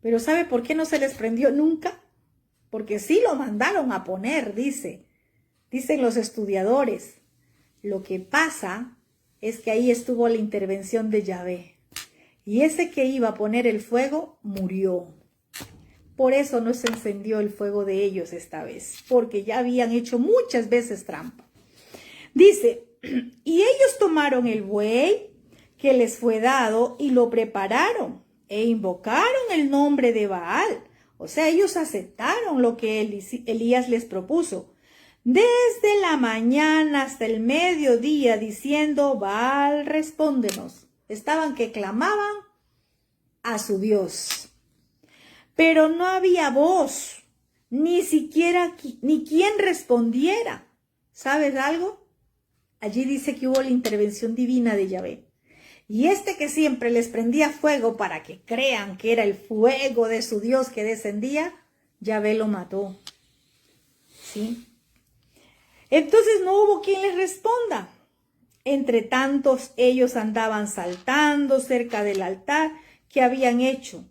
Pero ¿sabe por qué no se les prendió nunca? Porque sí lo mandaron a poner, dicen los estudiadores. Lo que pasa es que ahí estuvo la intervención de Yahvé. Y ese que iba a poner el fuego murió. Por eso no se encendió el fuego de ellos esta vez, porque ya habían hecho muchas veces trampa. Dice: y ellos tomaron el buey, que les fue dado y lo prepararon e invocaron el nombre de Baal. O sea, ellos aceptaron lo que Elías les propuso. Desde la mañana hasta el mediodía diciendo, Baal, respóndenos. Estaban que clamaban a su Dios. Pero no había voz, ni siquiera ni quien respondiera. ¿Sabes algo? Allí dice que hubo la intervención divina de Yahvé. Y que siempre les prendía fuego para que crean que era el fuego de su Dios que descendía, Yahvé lo mató. ¿Sí? Entonces no hubo quien les responda. Entre tantos ellos andaban saltando cerca del altar que habían hecho.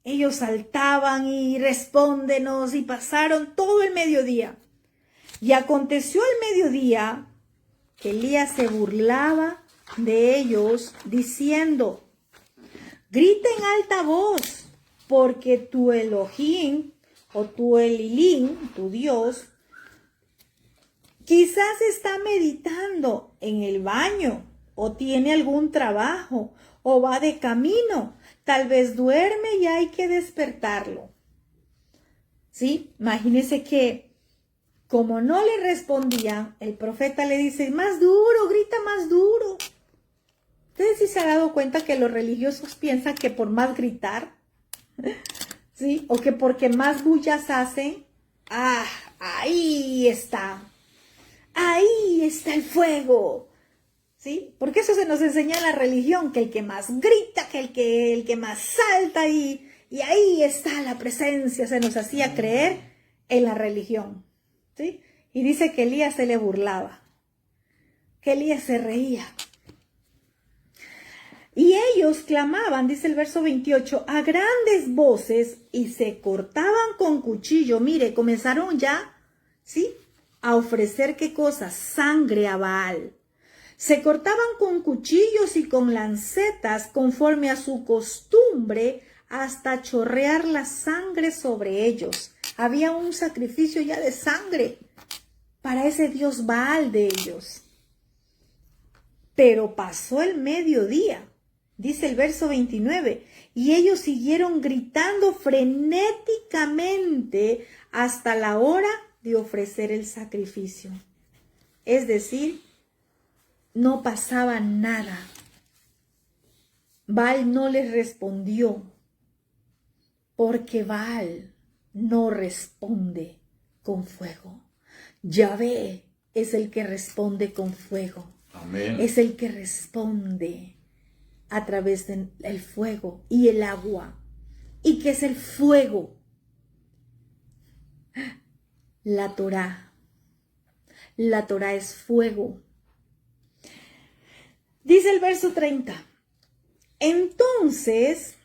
Ellos saltaban y respóndenos y pasaron todo el mediodía. Y aconteció al mediodía que Elías se burlaba de ellos diciendo, grita en alta voz, porque tu Elohim o tu Elilim, tu Dios, quizás está meditando en el baño o tiene algún trabajo o va de camino. Tal vez duerme y hay que despertarlo. ¿Sí? Imagínense que como no le respondían, el profeta le dice, más duro, grita más duro. Ustedes sí se han dado cuenta que los religiosos piensan que por más gritar, ¿sí? O que porque más bullas hacen, ahí está el fuego, ¿sí? Porque eso se nos enseña en la religión, que el que más grita, que el que más salta y ahí está la presencia, se nos hacía creer en la religión, ¿sí? Y dice que Elías se le burlaba, que Elías se reía. Y ellos clamaban, dice el verso 28, a grandes voces y se cortaban con cuchillo. Mire, comenzaron ya, ¿sí? A ofrecer, ¿qué cosa? Sangre a Baal. Se cortaban con cuchillos y con lancetas conforme a su costumbre hasta chorrear la sangre sobre ellos. Había un sacrificio ya de sangre para ese dios Baal de ellos. Pero pasó el mediodía, dice el verso 29, y ellos siguieron gritando frenéticamente hasta la hora de ofrecer el sacrificio. Es decir, no pasaba nada. Baal no les respondió, porque Baal no responde con fuego. Yahvé es el que responde con fuego. Amén. Es el que responde a través del fuego y el agua. ¿Y qué es el fuego? La Torá. La Torá es fuego. Dice el verso 30. Entonces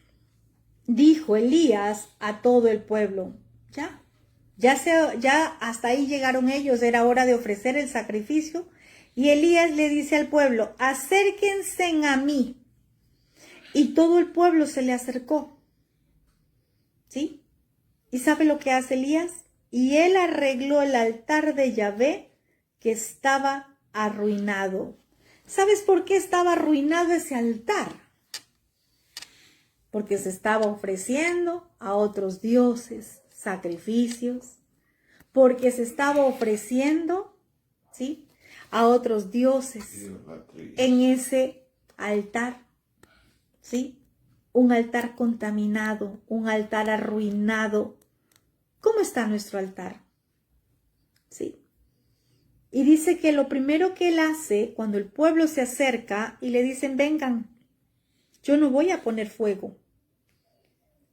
dijo Elías a todo el pueblo, ya hasta ahí llegaron ellos, era hora de ofrecer el sacrificio. Y Elías le dice al pueblo, acérquense a mí. Y todo el pueblo se le acercó. ¿Sí? ¿Y sabe lo que hace Elías? Y él arregló el altar de Yahvé que estaba arruinado. ¿Sabes por qué estaba arruinado ese altar? Porque se estaba ofreciendo a otros dioses sacrificios. Porque se estaba ofreciendo, ¿sí?, a otros dioses en ese altar, ¿sí? Un altar contaminado, un altar arruinado. ¿Cómo está nuestro altar? ¿Sí? Y dice que lo primero que él hace cuando el pueblo se acerca y le dicen, vengan, yo no voy a poner fuego.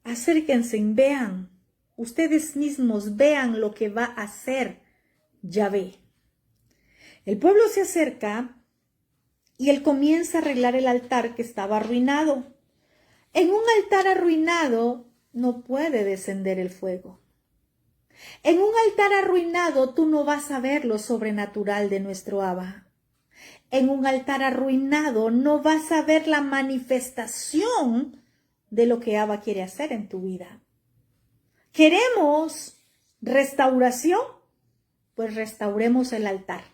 Acérquense, vean, ustedes mismos vean lo que va a hacer Yahvé. El pueblo se acerca y él comienza a arreglar el altar que estaba arruinado. En un altar arruinado no puede descender el fuego. En un altar arruinado tú no vas a ver lo sobrenatural de nuestro Abba. En un altar arruinado no vas a ver la manifestación de lo que Abba quiere hacer en tu vida. ¿Queremos restauración? Pues restauremos el altar.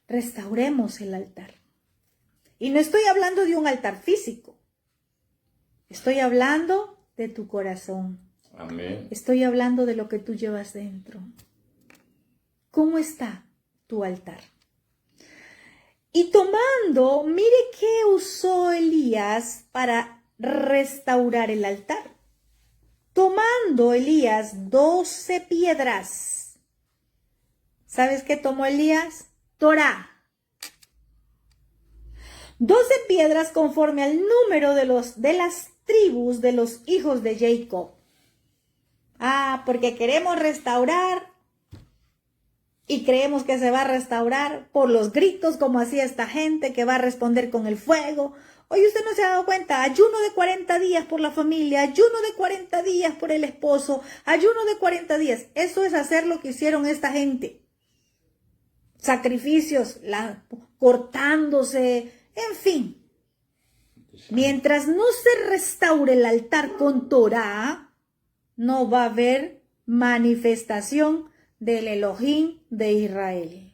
Restauremos el altar. Y no estoy hablando de un altar físico. Estoy hablando de tu corazón. Amén. Estoy hablando de lo que tú llevas dentro. ¿Cómo está tu altar? Y tomando, mire qué usó Elías para restaurar el altar. Tomando Elías 12 piedras. ¿Sabes qué tomó Elías? Torá. 12 piedras conforme al número de las tribus de los hijos de Jacob. Porque queremos restaurar y creemos que se va a restaurar por los gritos como hacía esta gente que va a responder con el fuego. Oye, usted no se ha dado cuenta, ayuno de 40 días por la familia, ayuno de 40 días por el esposo, ayuno de 40 días. Eso es hacer lo que hicieron esta gente. Sacrificios, cortándose, en fin. Mientras no se restaure el altar con Torá, no va a haber manifestación del Elohim de Israel.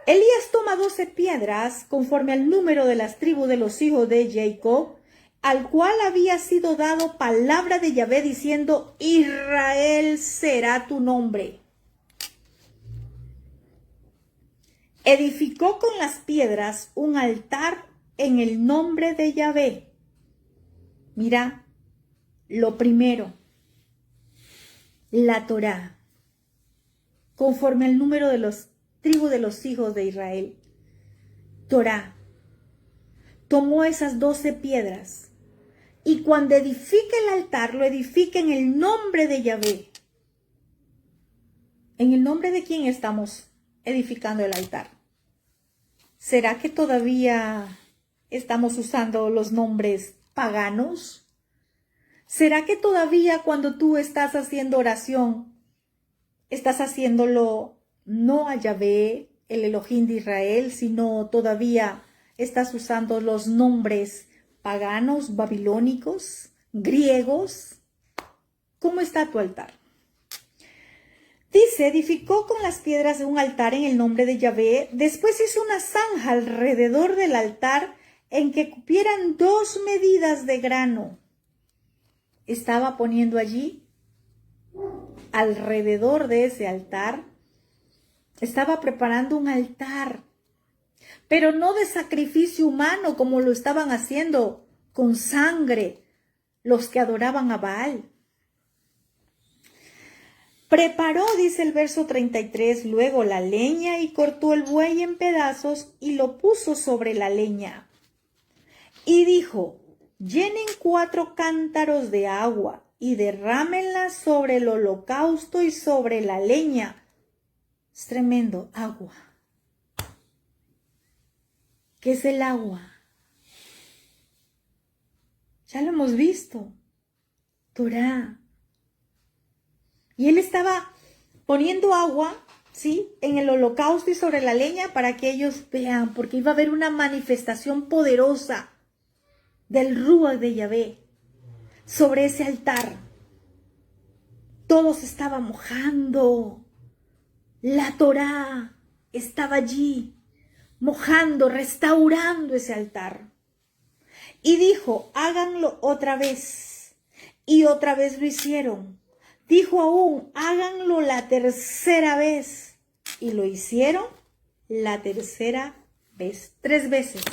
Elías toma 12 piedras conforme al número de las tribus de los hijos de Jacob, al cual había sido dado palabra de Yahvé diciendo: Israel será tu nombre. Edificó con las piedras un altar en el nombre de Yahvé. Mira, lo primero, la Torá, conforme al número de los tribus de los hijos de Israel. Torá. Tomó esas 12 piedras y cuando edifique el altar, lo edifica en el nombre de Yahvé. ¿En el nombre de quién estamos edificando el altar? ¿Será que todavía estamos usando los nombres paganos? ¿Será que todavía cuando tú estás haciendo oración, estás haciéndolo no a Yahvé, el Elohim de Israel, sino todavía estás usando los nombres paganos, babilónicos, griegos? ¿Cómo está tu altar? Dice, edificó con las piedras de un altar en el nombre de Yahvé, después hizo una zanja alrededor del altar en que cupieran 2 medidas de grano. Estaba poniendo allí, alrededor de ese altar, estaba preparando un altar, pero no de sacrificio humano como lo estaban haciendo con sangre los que adoraban a Baal. Preparó, dice el verso 33, luego la leña y cortó el buey en pedazos y lo puso sobre la leña. Y dijo, llenen 4 cántaros de agua y derrámenla sobre el holocausto y sobre la leña. Es tremendo, agua. ¿Qué es el agua? Ya lo hemos visto. Torá. Y él estaba poniendo agua, ¿sí?, en el holocausto y sobre la leña para que ellos vean, porque iba a haber una manifestación poderosa del Ruach de Yahvé sobre ese altar. Todo se estaba mojando. La Torá estaba allí, mojando, restaurando ese altar. Y dijo, háganlo otra vez. Y otra vez lo hicieron. Dijo aún, háganlo la tercera vez. Y lo hicieron la tercera vez, 3 veces.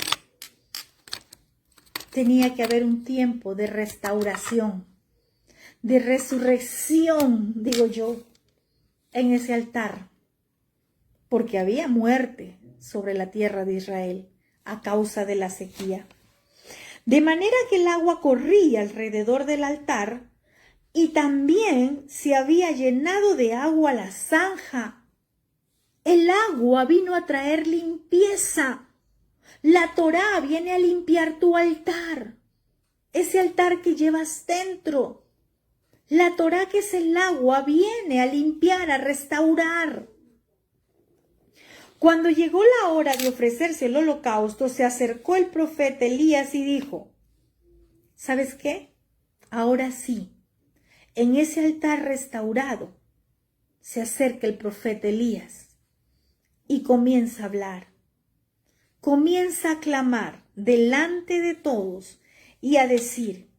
Tenía que haber un tiempo de restauración, de resurrección, digo yo, en ese altar. Porque había muerte sobre la tierra de Israel a causa de la sequía. De manera que el agua corría alrededor del altar y también se había llenado de agua la zanja. El agua vino a traer limpieza. La Torá viene a limpiar tu altar, ese altar que llevas dentro. La Torá, que es el agua, viene a limpiar, a restaurar. Cuando llegó la hora de ofrecerse el holocausto, se acercó el profeta Elías y dijo, ¿sabes qué? Ahora sí, en ese altar restaurado, se acerca el profeta Elías y comienza a hablar. comienza a clamar delante de todos y a decir: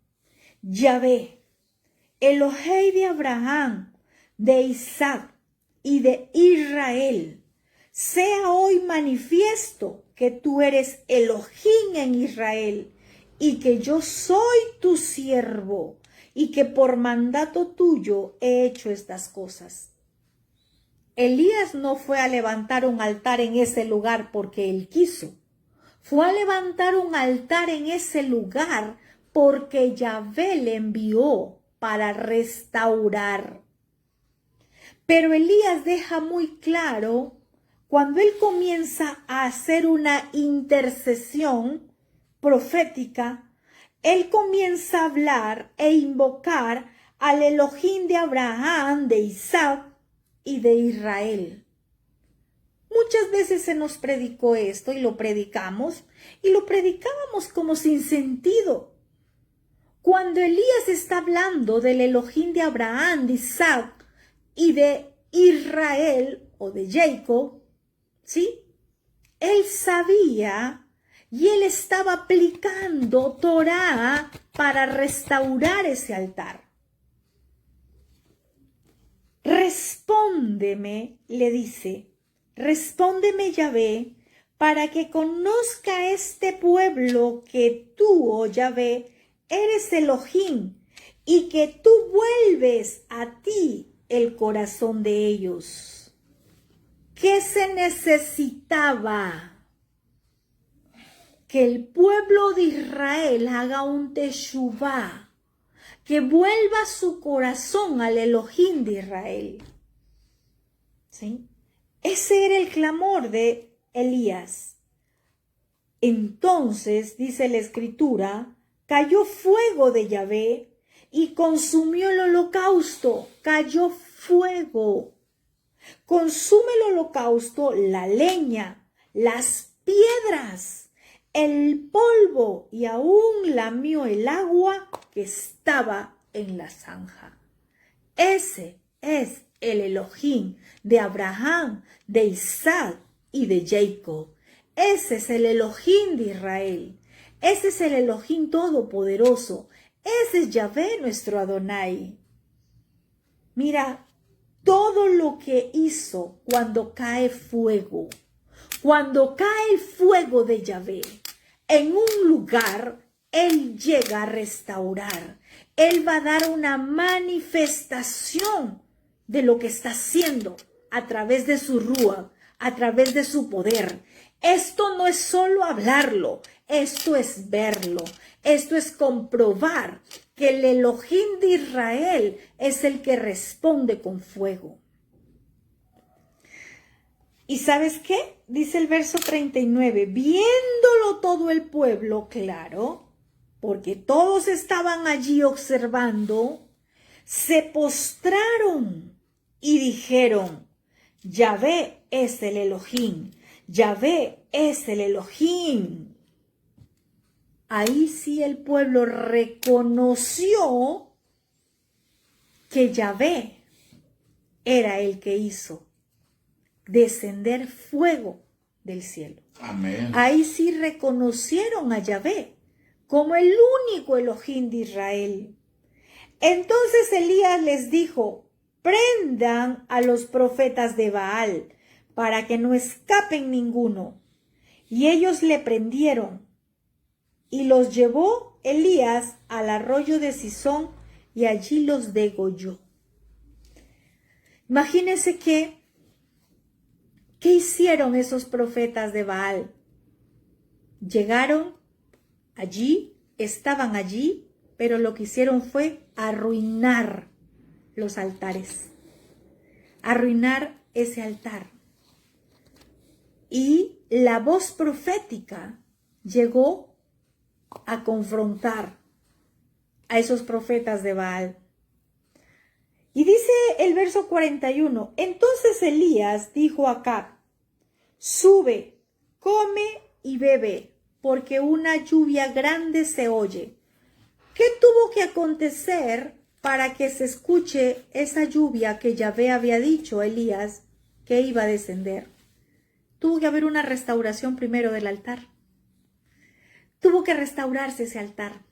Yahvé, Elohei de Abraham, de Isaac y de Israel, sea hoy manifiesto que tú eres Elohim en Israel y que yo soy tu siervo y que por mandato tuyo he hecho estas cosas. Elías no fue a levantar un altar en ese lugar porque él quiso. Fue a levantar un altar en ese lugar porque Yahvé le envió para restaurar. Pero Elías deja muy claro, cuando él comienza a hacer una intercesión profética, él comienza a hablar e invocar al Elohim de Abraham, de Isaac y de Israel. Muchas veces se nos predicó esto y lo predicábamos como sin sentido. Cuando Elías está hablando del Elohim de Abraham, de Isaac y de Israel o de Jacob, ¿sí? Él sabía y él estaba aplicando Torá para restaurar ese altar. Respóndeme, le dice, respóndeme Yahvé, para que conozca este pueblo que tú, oh Yahvé, eres Elohim, y que tú vuelves a ti el corazón de ellos. ¿Qué se necesitaba? Que el pueblo de Israel haga un teshuvá, que vuelva su corazón al Elohim de Israel. ¿Sí? Ese era el clamor de Elías. Entonces, dice la Escritura, cayó fuego de Yahvé y consumió el holocausto. Cayó fuego. Consume el holocausto, la leña, las piedras, el polvo y aún lamió el agua que estaba en la zanja. Ese es el Elohim de Abraham, de Isaac y de Jacob. Ese es el Elohim de Israel. Ese es el Elohim todopoderoso. Ese es Yahvé nuestro Adonai. Mira, todo lo que hizo cuando cae fuego, cuando cae el fuego de Yahvé en un lugar, Él llega a restaurar. Él va a dar una manifestación de lo que está haciendo a través de su Rúa, a través de su poder. Esto no es solo hablarlo, esto es verlo, esto es comprobar que el Elohim de Israel es el que responde con fuego. ¿Y sabes qué? Dice el verso 39, viéndolo todo el pueblo, claro, porque todos estaban allí observando, se postraron y dijeron, Yahvé es el Elohim, Yahvé es el Elohim. Ahí sí el pueblo reconoció que Yahvé era el que hizo descender fuego del cielo. Amén. Ahí sí reconocieron a Yahvé como el único Elohim de Israel. Entonces Elías les dijo, prendan a los profetas de Baal para que no escapen ninguno. Y ellos le prendieron y los llevó Elías al arroyo de Sison y allí los degolló. Imagínense ¿qué hicieron esos profetas de Baal? Llegaron allí, estaban allí, pero lo que hicieron fue arruinar los altares, arruinar ese altar. Y la voz profética llegó a confrontar a esos profetas de Baal. Y dice el verso 41, entonces Elías dijo a Acab, sube, come y bebe, porque una lluvia grande se oye. ¿Qué tuvo que acontecer para que se escuche esa lluvia que Yahvé había dicho a Elías que iba a descender? tuvo que haber una restauración primero del altar. Tuvo que restaurarse ese altar.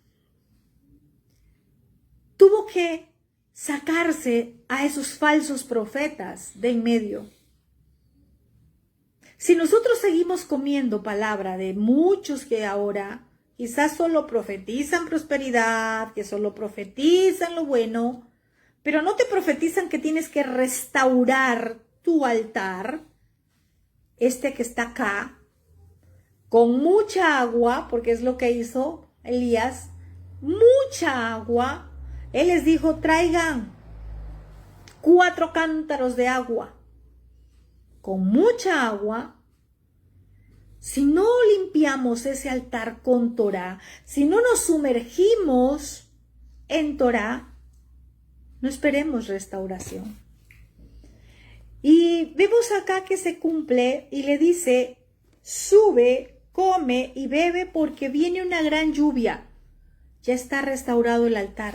Tuvo que sacarse a esos falsos profetas de en medio. Si nosotros seguimos comiendo palabra de muchos que ahora quizás solo profetizan prosperidad, que solo profetizan lo bueno, pero no te profetizan que tienes que restaurar tu altar, este que está acá, con mucha agua, porque es lo que hizo Elías, mucha agua. Él les dijo, traigan 4 cántaros de agua, con mucha agua. Si no limpiamos ese altar con Torá, si no nos sumergimos en Torá, no esperemos restauración. Y vemos acá que se cumple y le dice, sube, come y bebe porque viene una gran lluvia. Ya está restaurado el altar.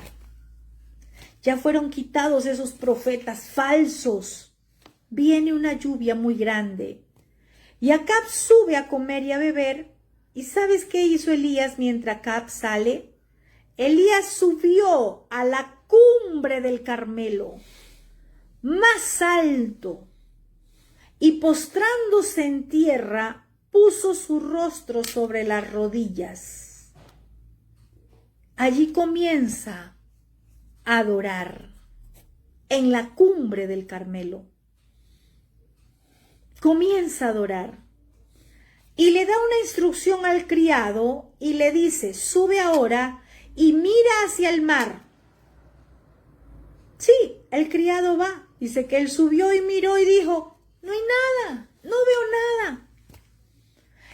Ya fueron quitados esos profetas falsos. Viene una lluvia muy grande. Y Acab sube a comer y a beber. ¿Y sabes qué hizo Elías mientras Acab sale? Elías subió a la cumbre del Carmelo, más alto, y postrándose en tierra, puso su rostro sobre las rodillas. Allí comienza a adorar, en la cumbre del Carmelo. Comienza a adorar. Y le da una instrucción al criado y le dice, sube ahora y mira hacia el mar. Sí, el criado va. Dice que él subió y miró y dijo, no hay nada, no veo nada.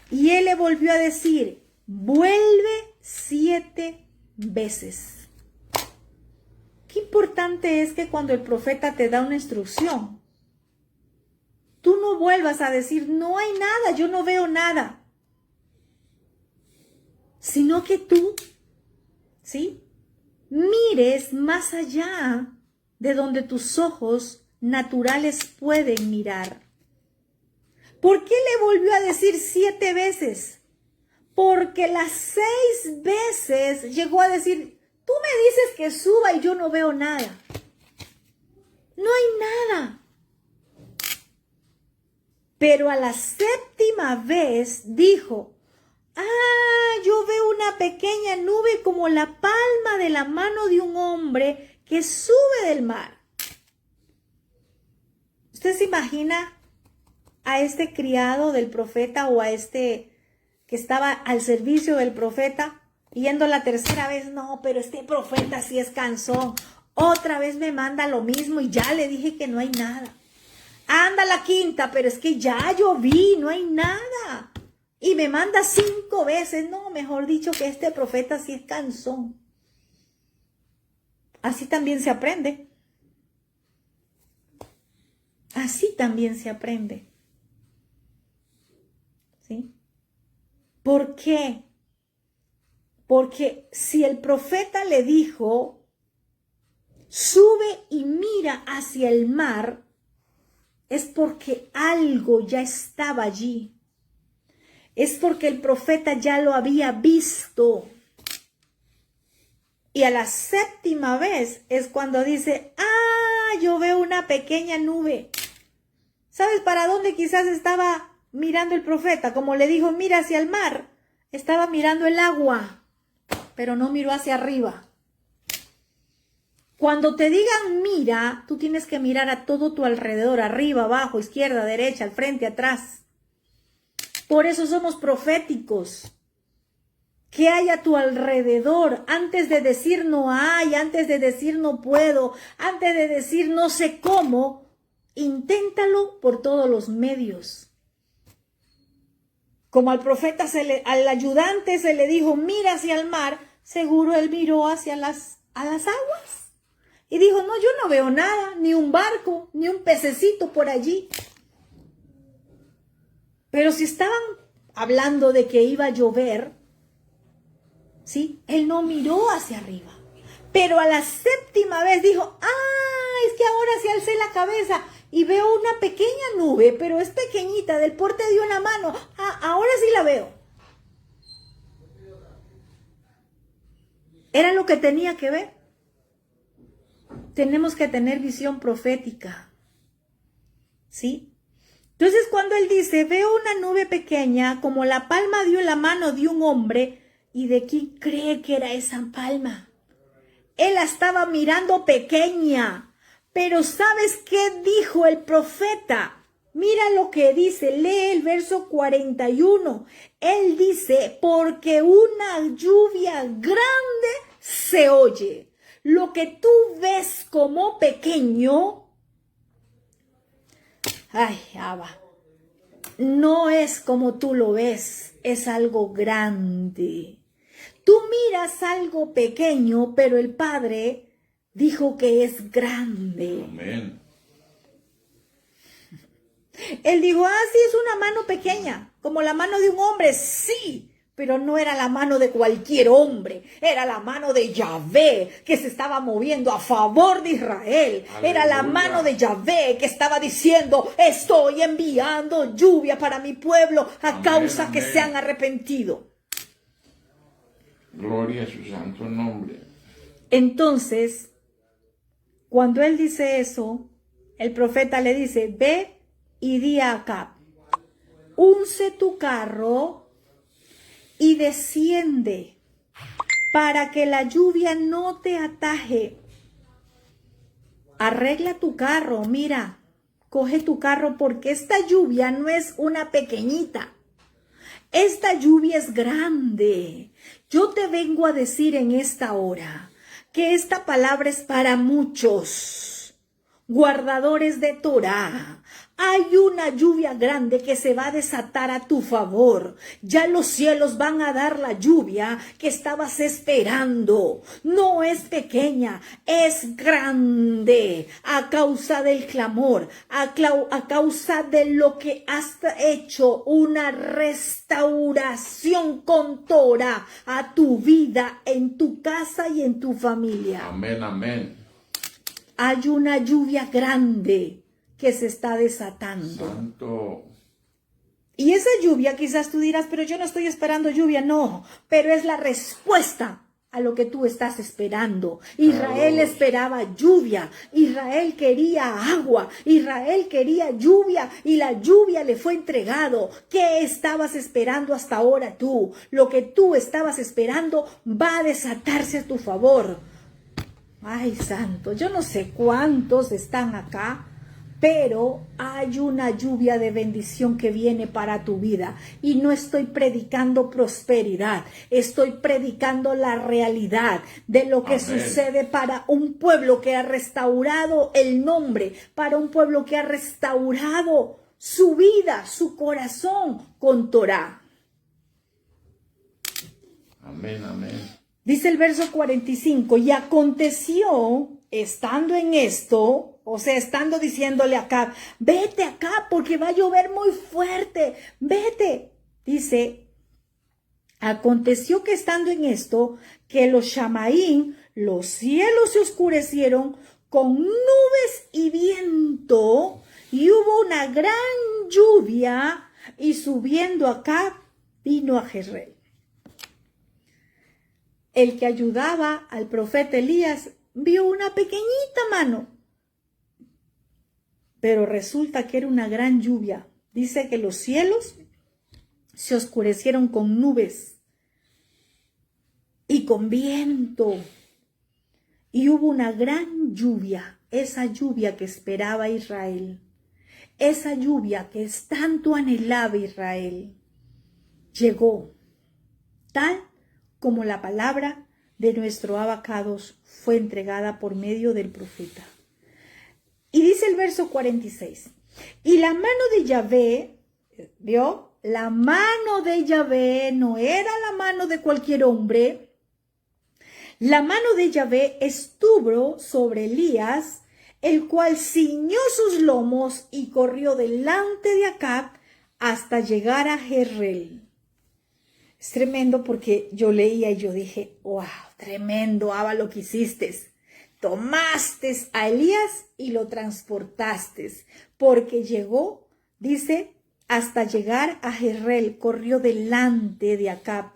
Y él le volvió a decir, vuelve 7 veces. Qué importante es que cuando el profeta te da una instrucción, tú no vuelvas a decir, no hay nada, yo no veo nada. Sino que tú, ¿sí? Mires más allá de donde tus ojos naturales pueden mirar. ¿Por qué le volvió a decir 7 veces? Porque las 6 veces llegó a decir, tú me dices que suba y yo no veo nada. No hay nada. Pero a la 7ª vez dijo, yo veo una pequeña nube como la palma de la mano de un hombre que sube del mar. ¿Usted se imagina a este criado del profeta o a este que estaba al servicio del profeta yendo la 3ª vez? No, pero este profeta sí es cansón. Otra vez me manda lo mismo y ya le dije que no hay nada. Anda la 5ª, pero es que ya yo vi, no hay nada. Y me manda 5 veces. No, mejor dicho que este profeta sí es cansón. Así también se aprende. Así también se aprende. ¿Sí? ¿Por qué? Porque si el profeta le dijo, sube y mira hacia el mar, es porque algo ya estaba allí. Es porque el profeta ya lo había visto. Y a la 7ª vez es cuando dice, yo veo una pequeña nube. ¿Sabes para dónde quizás estaba mirando el profeta? Como le dijo, mira hacia el mar. Estaba mirando el agua, pero no miró hacia arriba. Cuando te digan mira, tú tienes que mirar a todo tu alrededor, arriba, abajo, izquierda, derecha, al frente, atrás. Por eso somos proféticos. ¿Qué hay a tu alrededor? Antes de decir no hay, antes de decir no puedo, antes de decir no sé cómo, inténtalo por todos los medios. Como al profeta, al ayudante se le dijo, mira hacia el mar, seguro él miró hacia las aguas. Y dijo, no, yo no veo nada, ni un barco, ni un pececito por allí. Pero si estaban hablando de que iba a llover, ¿sí? Él no miró hacia arriba. Pero a la 7ª vez dijo, es que ahora sí alcé la cabeza. y veo una pequeña nube, pero es pequeñita, del porte de una mano. Ah, ahora sí la veo. Era lo que tenía que ver. Tenemos que tener visión profética. ¿Sí? Entonces cuando él dice, veo una nube pequeña como la palma de la mano de un hombre, ¿y de quién cree que era esa palma? Él la estaba mirando pequeña, pero ¿sabes qué dijo el profeta? Mira lo que dice, lee el verso 41. Él dice, porque una lluvia grande se oye. Lo que tú ves como pequeño, ay, Abba, no es como tú lo ves, es algo grande. Tú miras algo pequeño, pero el Padre dijo que es grande. Amén. Él dijo, sí, es una mano pequeña, como la mano de un hombre, sí, pero no era la mano de cualquier hombre, era la mano de Yahvé que se estaba moviendo a favor de Israel. Aleluya. Era la mano de Yahvé que estaba diciendo, estoy enviando lluvia para mi pueblo a causa que se han arrepentido. Gloria a su santo nombre. Entonces, cuando él dice eso, el profeta le dice, ve y di a Acab, unce tu carro y desciende para que la lluvia no te ataje. Arregla tu carro, mira, coge tu carro porque esta lluvia no es una pequeñita. Esta lluvia es grande. Yo te vengo a decir en esta hora que esta palabra es para muchos guardadores de Torá. Hay una lluvia grande que se va a desatar a tu favor. Ya los cielos van a dar la lluvia que estabas esperando. No es pequeña, es grande a causa del clamor, a causa de lo que has hecho, una restauración con Torah a tu vida, en tu casa y en tu familia. Amén, amén. Hay una lluvia grande que se está desatando. Santo. Y esa lluvia, quizás tú dirás, pero yo no estoy esperando lluvia. No, pero es la respuesta a lo que tú estás esperando. Israel esperaba lluvia, Israel quería agua, Israel quería lluvia y la lluvia le fue entregado. ¿Qué estabas esperando hasta ahora tú? Lo que tú estabas esperando va a desatarse a tu favor. Ay, santo, yo no sé cuántos están acá, pero hay una lluvia de bendición que viene para tu vida. Y no estoy predicando prosperidad, estoy predicando la realidad de lo que sucede para un pueblo que ha restaurado el nombre, para un pueblo que ha restaurado su vida, su corazón con Torah. Amén, amén. Dice el verso 45, y aconteció, estando en esto, o sea, estando diciéndole a Acab, vete acá porque va a llover muy fuerte, vete. Dice, aconteció que estando en esto, que los Shamaín, los cielos se oscurecieron con nubes y viento, y hubo una gran lluvia, y subiendo Acab, vino a Jezreel. El que ayudaba al profeta Elías vio una pequeñita mano, pero resulta que era una gran lluvia. Dice que los cielos se oscurecieron con nubes y con viento, y hubo una gran lluvia, esa lluvia que esperaba Israel, esa lluvia que tanto anhelaba Israel, llegó tal como la palabra de nuestro Abacados fue entregada por medio del profeta. Y dice el verso 46, y la mano de Yahvé, ¿vio? La mano de Yahvé no era la mano de cualquier hombre. La mano de Yahvé estuvo sobre Elías, el cual ciñó sus lomos y corrió delante de Acab hasta llegar a Jezreel. Es tremendo porque yo leía y yo dije, wow, tremendo, Abba, lo que hiciste. tomaste a Elías y lo transportaste, porque llegó, dice, hasta llegar a Jezreel, corrió delante de Acab.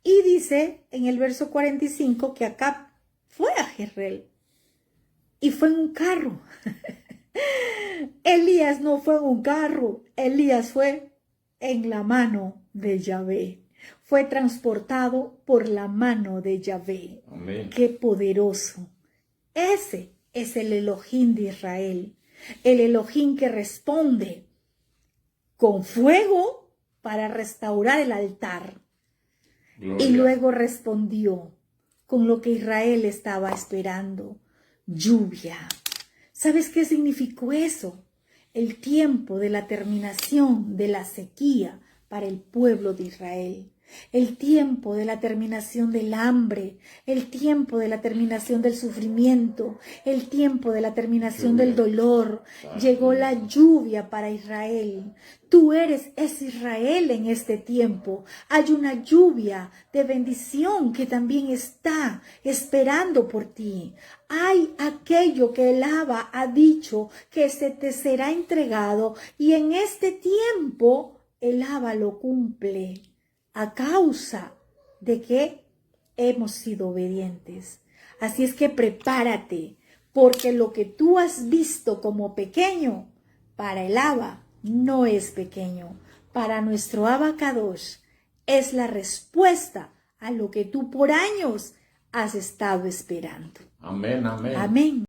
Y dice en el verso 45 que Acab fue a Jezreel y fue en un carro. Elías no fue en un carro, Elías fue en la mano de Yahvé. Fue transportado por la mano de Yahvé. Amén. ¡Qué poderoso! Ese es el Elohim de Israel, el Elohim que responde con fuego para restaurar el altar. Gloria. Y luego respondió con lo que Israel estaba esperando: lluvia. ¿Sabes qué significó eso? El tiempo de la terminación de la sequía para el pueblo de Israel. El tiempo de la terminación del hambre, el tiempo de la terminación del sufrimiento, el tiempo de la terminación del dolor. Llegó la lluvia para Israel. Tú eres Israel en este tiempo. Hay una lluvia de bendición que también está esperando por ti. Hay aquello que el Abba ha dicho que se te será entregado, y en este tiempo el Abba lo cumple a causa de que hemos sido obedientes. Así es que prepárate, porque lo que tú has visto como pequeño, para el Abba no es pequeño. Para nuestro Abba Kadosh es la respuesta a lo que tú por años has estado esperando. Amén, amén. Amén.